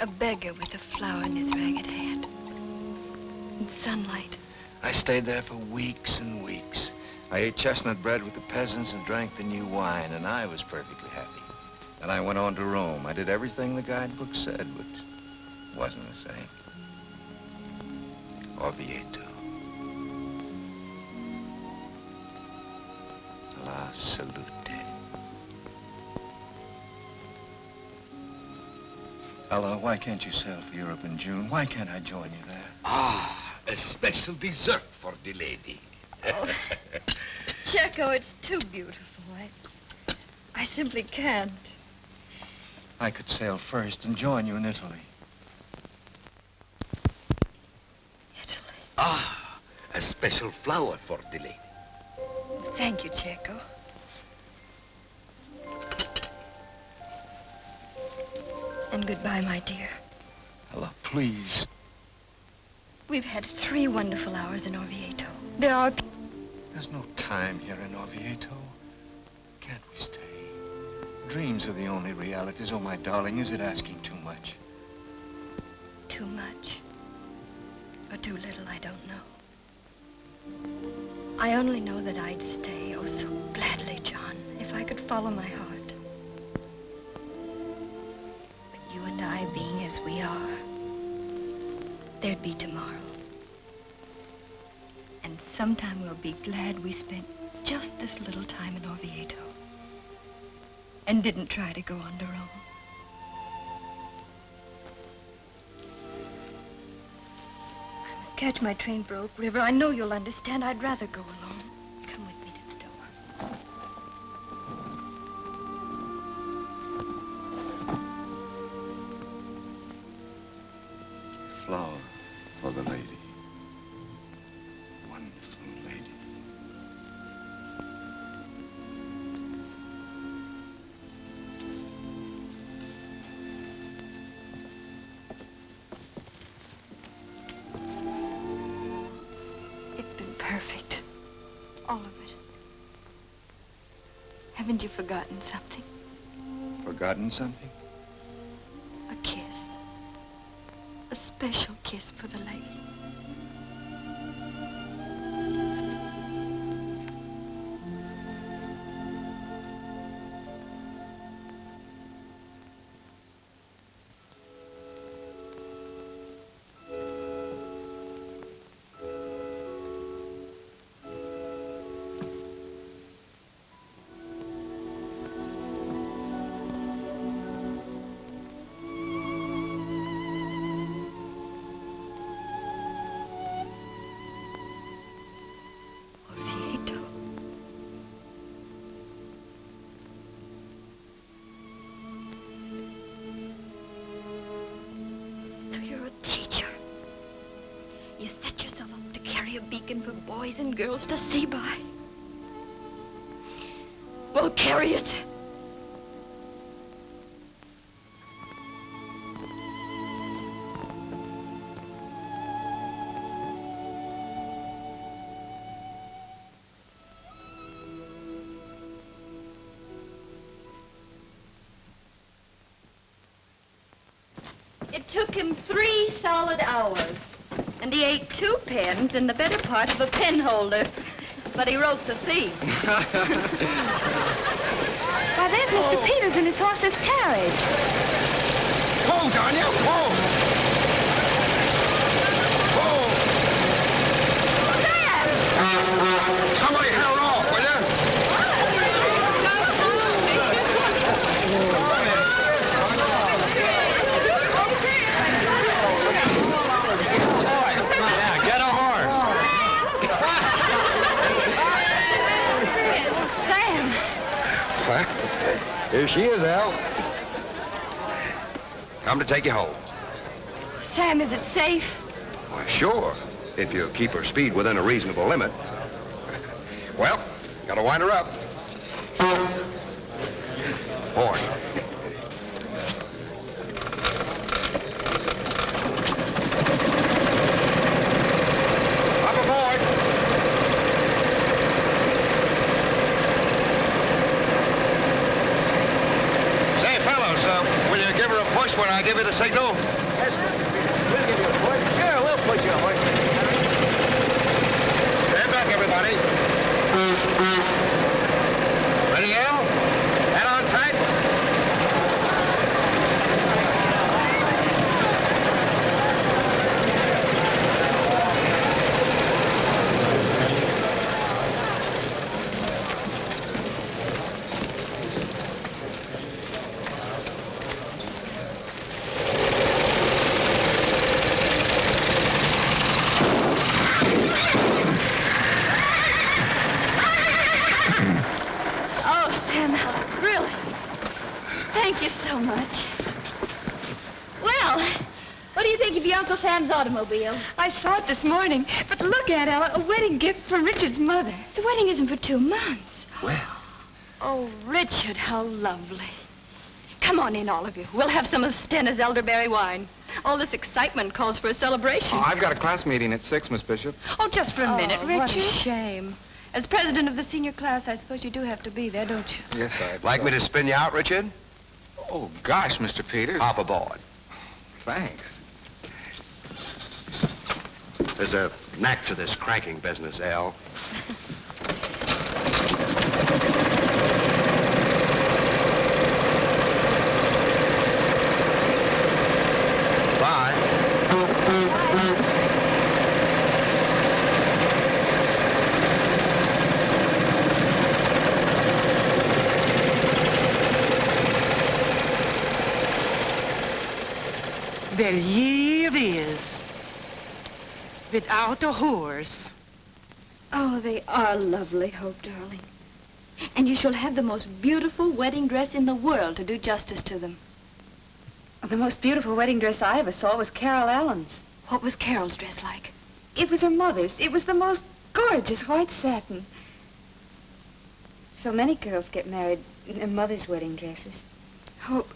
A beggar with a flower in his ragged hat. In sunlight. I stayed there for weeks and weeks. I ate chestnut bread with the peasants and drank the new wine, and I was perfectly happy. Then I went on to Rome. I did everything the guidebook said, but it wasn't the same. Orvieto. La salute. Ella, why can't you sail for Europe in June? Why can't I join you there? Ah, a special dessert for the lady. Oh, Checo, it's too beautiful. I simply can't. I could sail first and join you in Italy. Ah, a special flower for the lady. Thank you, Checo. And goodbye, my dear. Ella, please. We've had 3 wonderful hours in Orvieto. There are... There's no time here in Orvieto. Can't we stay? Dreams are the only realities. Oh, my darling, is it asking too much? Too much. Or too little, I don't know. I only know that I'd stay, oh, so gladly, John, if I could follow my heart. But you and I being as we are, there'd be tomorrow. And sometime we'll be glad we spent just this little time in Orvieto and didn't try to go on to Rome. catch my train for Oak River, I know you'll understand. I'd rather go alone. Come with me to the door. Flower for the lady. Wonderful lady. It's been perfect. All of it. Haven't you forgotten something? Forgotten something? A kiss. A special kiss for the lady. A beacon for boys and girls to see by. Well, carry it. It took him 3 solid hours. And he ate 2 pens and the better part of a pen holder. But he wrote the theme. Why, there's Mr. Peters in his horse's carriage. Whoa, Daniel, whoa! Whoa! Somebody hurry off, will you? Here she is, Al. Come to take you home. Sam, is it safe? Why, sure, if you keep her speed within a reasonable limit. Well, gotta wind her up. Boy. Up aboard. Push when I give you the signal? Yes, we'll give you a push. Sure, we'll push you a push. Stand back, everybody. Ready, Al? Head on tight. Uncle Sam's automobile. I saw it this morning. But look at Ella, a wedding gift for Richard's mother. The wedding isn't for 2 months. Well. Oh, Richard, how lovely. Come on in, all of you. We'll have some of Stena's elderberry wine. All this excitement calls for a celebration. Oh, I've got a class meeting at 6, Miss Bishop. Oh, just for a minute, Richard. What a shame. As president of the senior class, I suppose you do have to be there, don't you? Yes, I'd like me to spin you out, Richard? Oh, gosh, Mr. Peters. Hop aboard. Thanks. There's a knack to this cranking business, Al. Bye. Well, here it is. without a horse. Oh, they are lovely, Hope, darling. And you shall have the most beautiful wedding dress in the world to do justice to them. The most beautiful wedding dress I ever saw was Carol Allen's. What was Carol's dress like? It was her mother's. It was the most gorgeous white satin. So many girls get married in their mother's wedding dresses. Hope,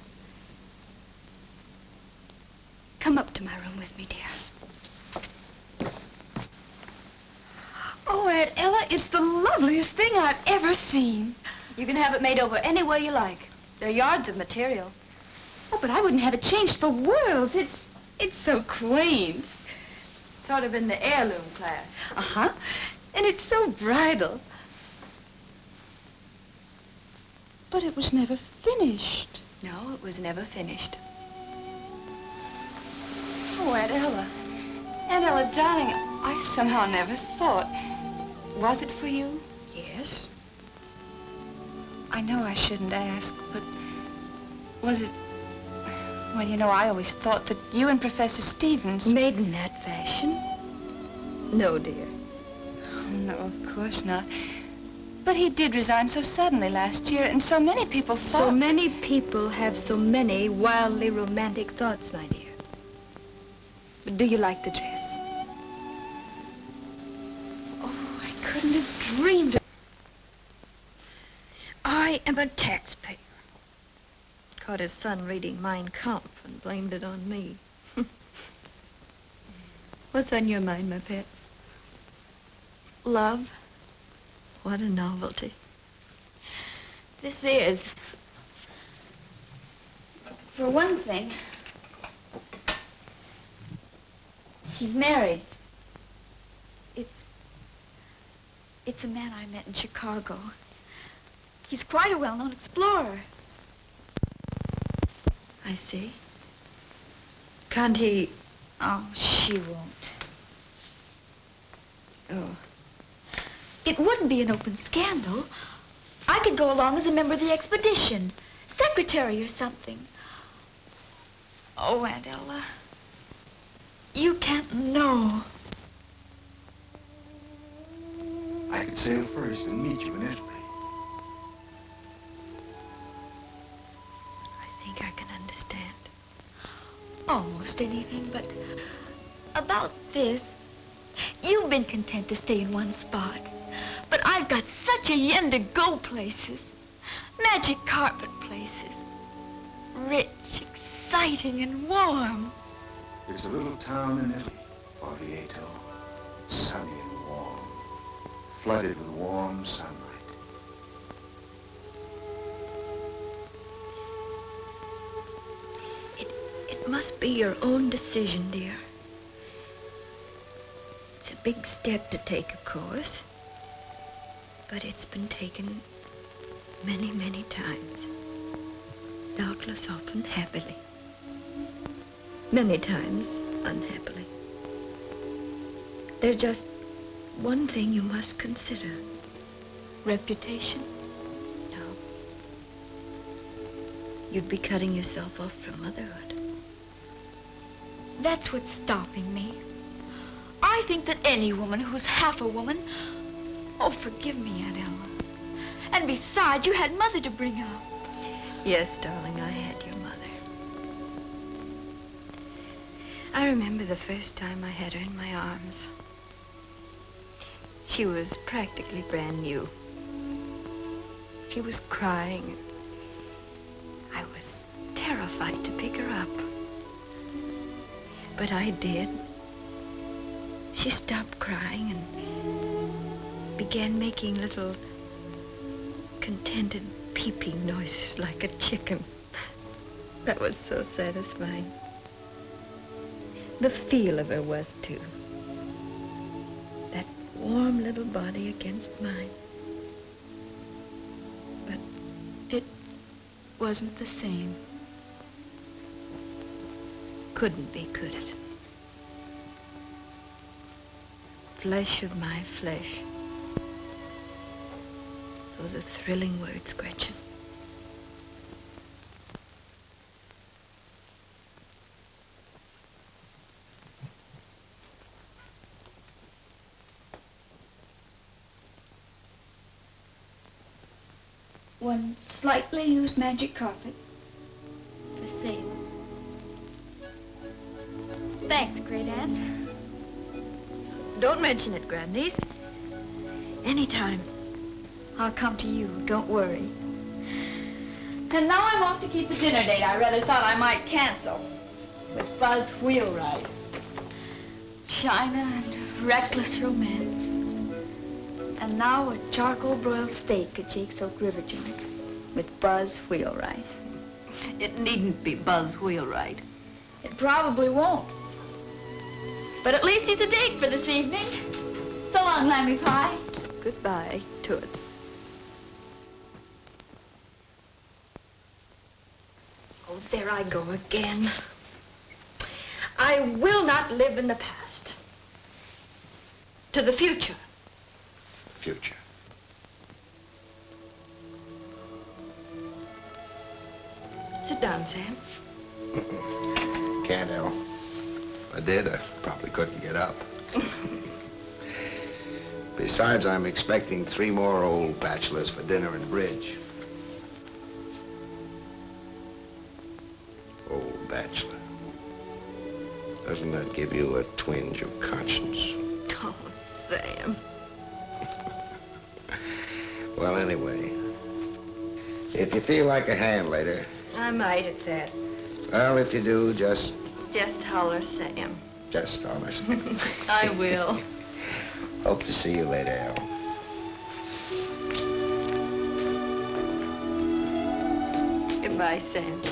come up to my room with me, dear. Oh, Aunt Ella, it's the loveliest thing I've ever seen. You can have it made over any way you like. There are yards of material. Oh, but I wouldn't have it changed for worlds. It's so quaint. Sort of in the heirloom class. Uh-huh. And it's so bridal. But it was never finished. No, it was never finished. Oh, Aunt Ella. Aunt Ella, darling, I somehow never thought. Was it for you? Yes. I know I shouldn't ask, but was it... Well, you know, I always thought that you and Professor Stevens... Made in that fashion? No, dear. Oh, no, of course not. But he did resign so suddenly last year, and so many people thought... So many people have so many wildly romantic thoughts, my dear. But do you like the dress? Oh, I couldn't have dreamed of... I am a taxpayer. Caught his son reading Mein Kampf and blamed it on me. What's on your mind, my pet? Love? What a novelty. This is... For one thing, he's married. It's a man I met in Chicago. He's quite a well-known explorer. I see. Can't he... Oh, she won't. Oh. It wouldn't be an open scandal. I could go along as a member of the expedition. Secretary or something. Oh, Aunt Ella. You can't know. I could sail first and meet you in Italy. I think I can understand. Almost anything, but about this, you've been content to stay in one spot. But I've got such a yen to go places. Magic carpet places. Rich, exciting, and warm. It's a little town in Italy, Orvieto. Sunny and warm. Flooded with warm sunlight. It must be your own decision, dear. It's a big step to take, of course. But it's been taken many, many times. Doubtless often happily. Many times unhappily. There's just one thing you must consider. Reputation? No. You'd be cutting yourself off from motherhood. That's what's stopping me. I think that any woman who's half a woman... Oh, forgive me, Aunt Ella. And besides, you had Mother to bring up. Yes, darling, I had your mother. I remember the first time I had her in my arms. She was practically brand new. She was crying. I was terrified to pick her up. But I did. She stopped crying and began making little contented peeping noises like a chicken. That was so satisfying. The feel of her was, too. That warm little body against mine. But it wasn't the same. Couldn't be, could it? Flesh of my flesh. Those are thrilling words, Gretchen. one slightly used magic carpet for sale. Thanks, Great Aunt. Don't mention it, Grandniece. Anytime. I'll come to you, don't worry. And now I'm off to keep the dinner date I rather thought I might cancel with Buzz Wheelwright. China and reckless romance. And now a charcoal broiled steak at Jake's Oak River joint with Buzz Wheelwright. It needn't be Buzz Wheelwright. It probably won't. But at least he's a date for this evening. So long, Lammy Pie. Goodbye, Toots. Oh, there I go again. I will not live in the past. To the future. Future. Sit down, Sam. Can't, El. If I did, I probably couldn't get up. Besides, I'm expecting 3 more old bachelors for dinner and bridge. Old bachelor. Doesn't that give you a twinge of conscience? Oh, Sam. Well, anyway, if you feel like a hand later, I might at that. well, if you do, just holler, Sam. Just holler. I will. Hope to see you later, Al. Goodbye, Sam.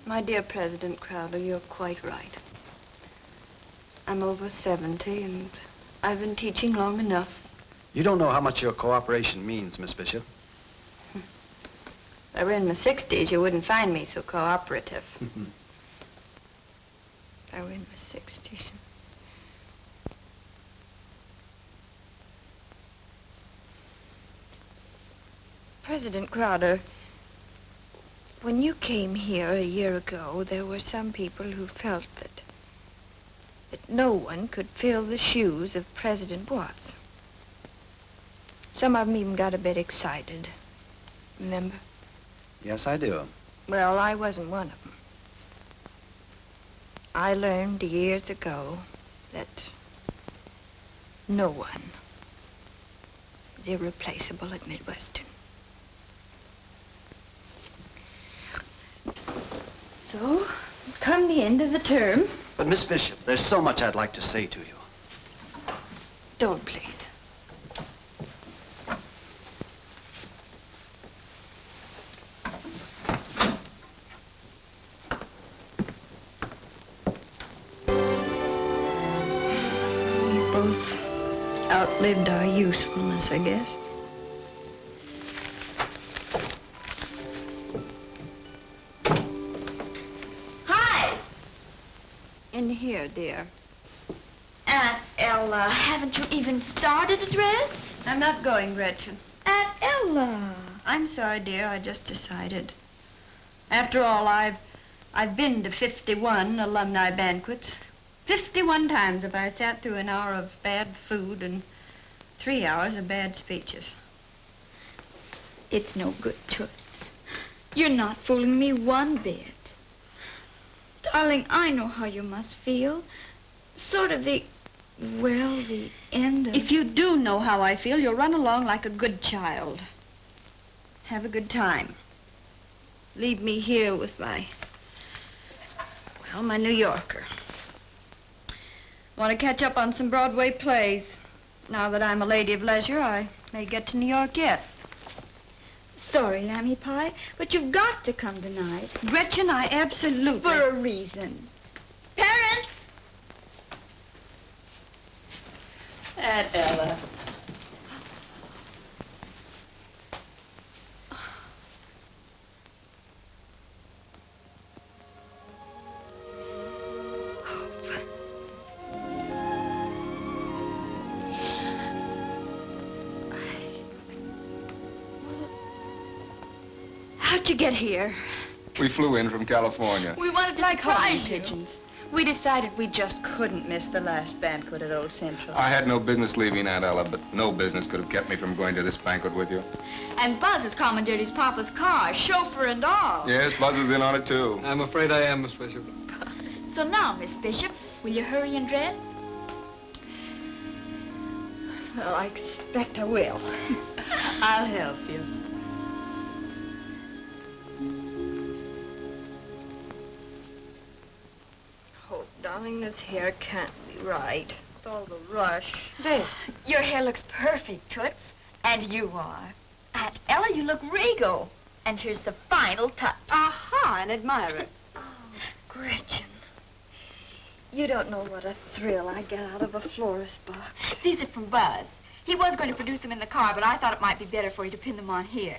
My dear President Crowder, you're quite right. I'm over 70, and I've been teaching long enough. You don't know how much your cooperation means, Miss Bishop. If I were in my 60s, you wouldn't find me so cooperative. If I were in my 60s. President Crowder, when you came here a year ago, there were some people who felt that no one could fill the shoes of President Watts. Some of them even got a bit excited. Remember? Yes, I do. Well, I wasn't one of them. I learned years ago that no one is irreplaceable at Midwestern. So, come the end of the term. But, Miss Bishop, there's so much I'd like to say to you. Don't, please. We both outlived our usefulness, I guess. In here, dear. Aunt Ella, haven't you even started a dress? I'm not going, Gretchen. Aunt Ella. I'm sorry, dear. I just decided. After all, I've been to 51 alumni banquets. 51 times have I sat through an hour of bad food and 3 hours of bad speeches. It's no good, Toots. You're not fooling me one bit. Darling, I know how you must feel. Sort of the end of... If you do know how I feel, you'll run along like a good child. Have a good time. Leave me here with my New Yorker. Want to catch up on some Broadway plays. Now that I'm a lady of leisure, I may get to New York yet. Sorry, Lammy Pie, but you've got to come tonight. Gretchen, I absolutely... For a reason. Parents! Aunt Ella. How'd you get here? We flew in from California. We wanted to Like surprise homing you. pigeons. We decided we just couldn't miss the last banquet at Old Central. I had no business leaving, Aunt Ella, but no business could have kept me from going to this banquet with you. And Buzz has commandeered his papa's car, chauffeur and all. Yes, Buzz is in on it, too. I'm afraid I am, Miss Bishop. So now, Miss Bishop, will you hurry and dress? Well, I expect I will. I'll help you. Oh, darling, this hair can't be right. It's all the rush. There. Your hair looks perfect, Toots. And you are. Aunt Ella, you look regal. And here's the final touch. Aha, an admirer. Oh, Gretchen. You don't know what a thrill I get out of a florist box. These are from Buzz. He was going to produce them in the car, but I thought it might be better for you to pin them on here.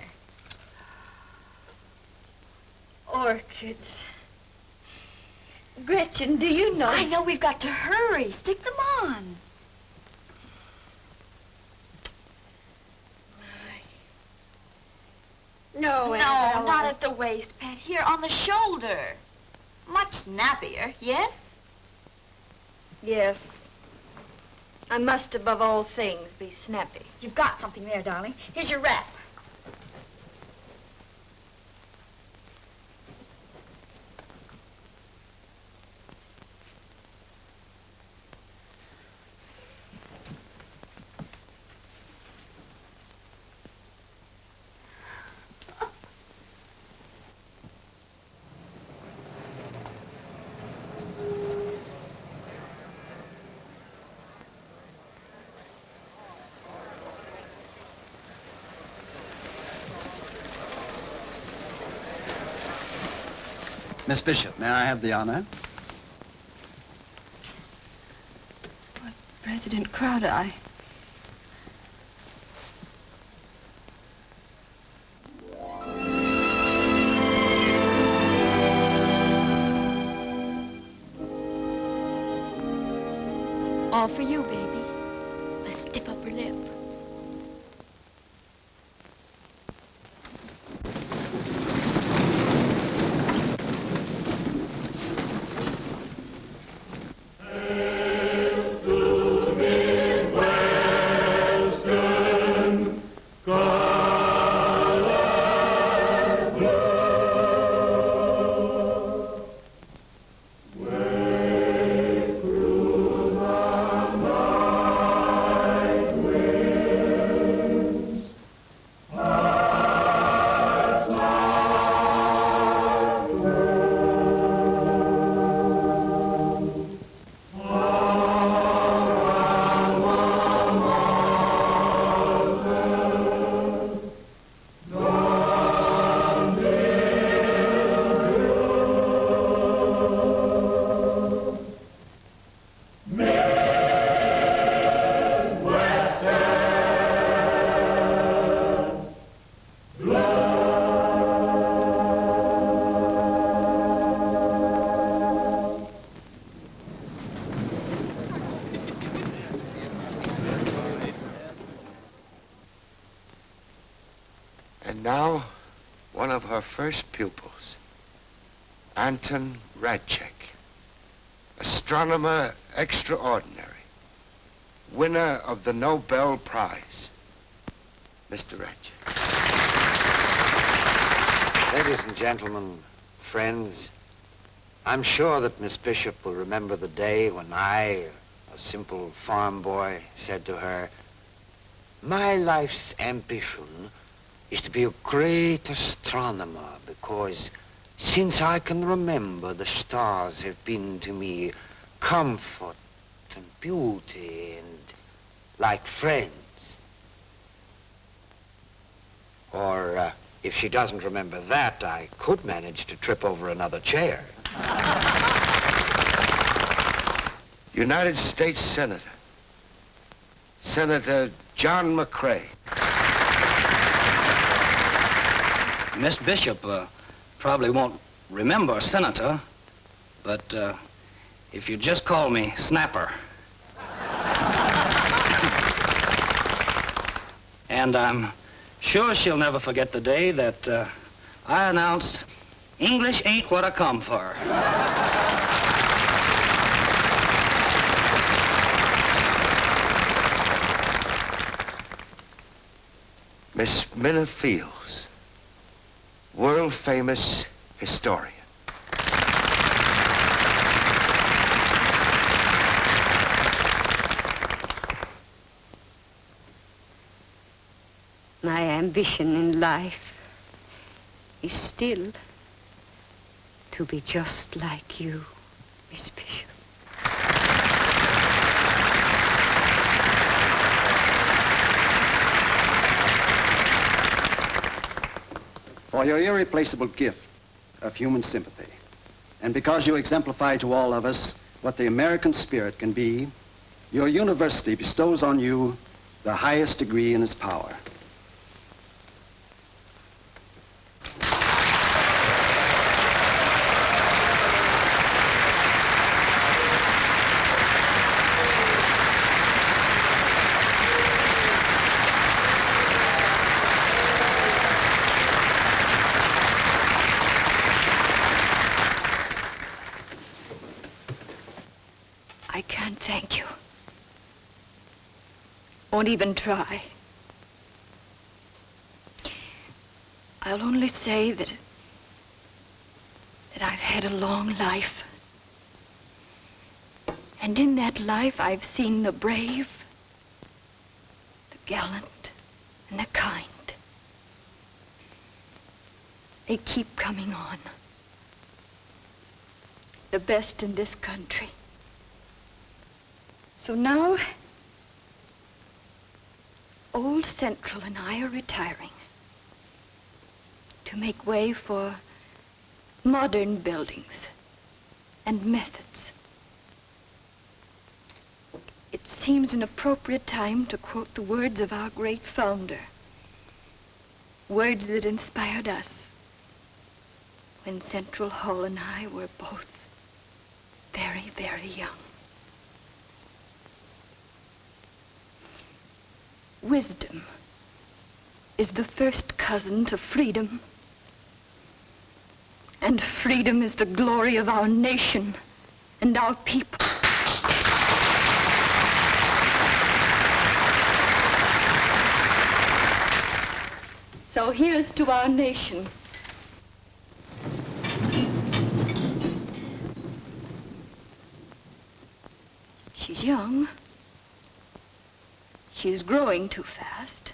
Orchids. Gretchen, do you know... I know we've got to hurry. Stick them on. No, No, Aunt Ella. not at the waist, Pet. Here, on the shoulder. Much snappier, yes? Yes. I must, above all things, be snappy. You've got something there, darling. Here's your wrap. Miss Bishop, may I have the honor? President Crowdeye. All for you, baby. A stiff upper lip. And now, one of her first pupils, Anton Radchek, astronomer extraordinary, winner of the Nobel Prize. Mr. Radchek. Ladies and gentlemen, friends, I'm sure that Miss Bishop will remember the day when I, a simple farm boy, said to her, "My life's ambition is to be a great astronomer because since I can remember, the stars have been to me comfort and beauty and like friends." Or, if she doesn't remember that, I could manage to trip over another chair. United States Senator, Senator John McCrae. Miss Bishop probably won't remember Senator, but if you just call me Snapper. And I'm sure she'll never forget the day that I announced, English ain't what I come for. Miss Minna Fields, world-famous historian. My ambition in life is still to be just like you, Miss Bishop. For your irreplaceable gift of human sympathy, and because you exemplify to all of us what the American spirit can be, your university bestows on you the highest degree in its power. I can't thank you. Won't even try. I'll only say that I've had a long life. And in that life, I've seen the brave, the gallant, and the kind. They keep coming on. The best in this country. So now, Old Central and I are retiring to make way for modern buildings and methods. It seems an appropriate time to quote the words of our great founder, words that inspired us when Central Hall and I were both very, very young. Wisdom is the first cousin to freedom. And freedom is the glory of our nation and our people. So here's to our nation. She's young. She's growing too fast.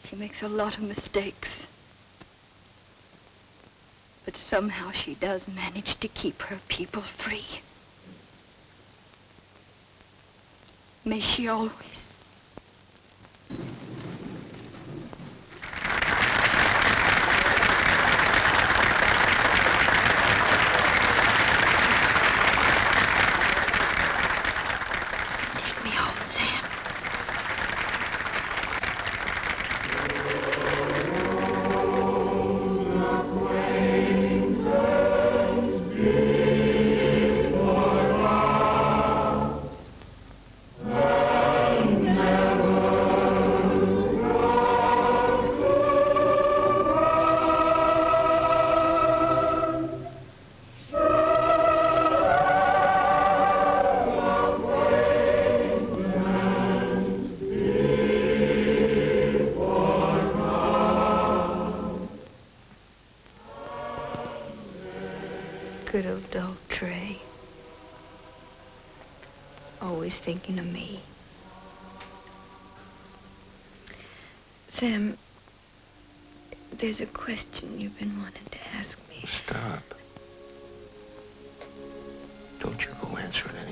She makes a lot of mistakes. But somehow she does manage to keep her people free. May she always. Take me home, Sam. Good old dog Trey. Always thinking of me. Sam, there's a question you've been wanting to ask me. Stop. Don't you go answering any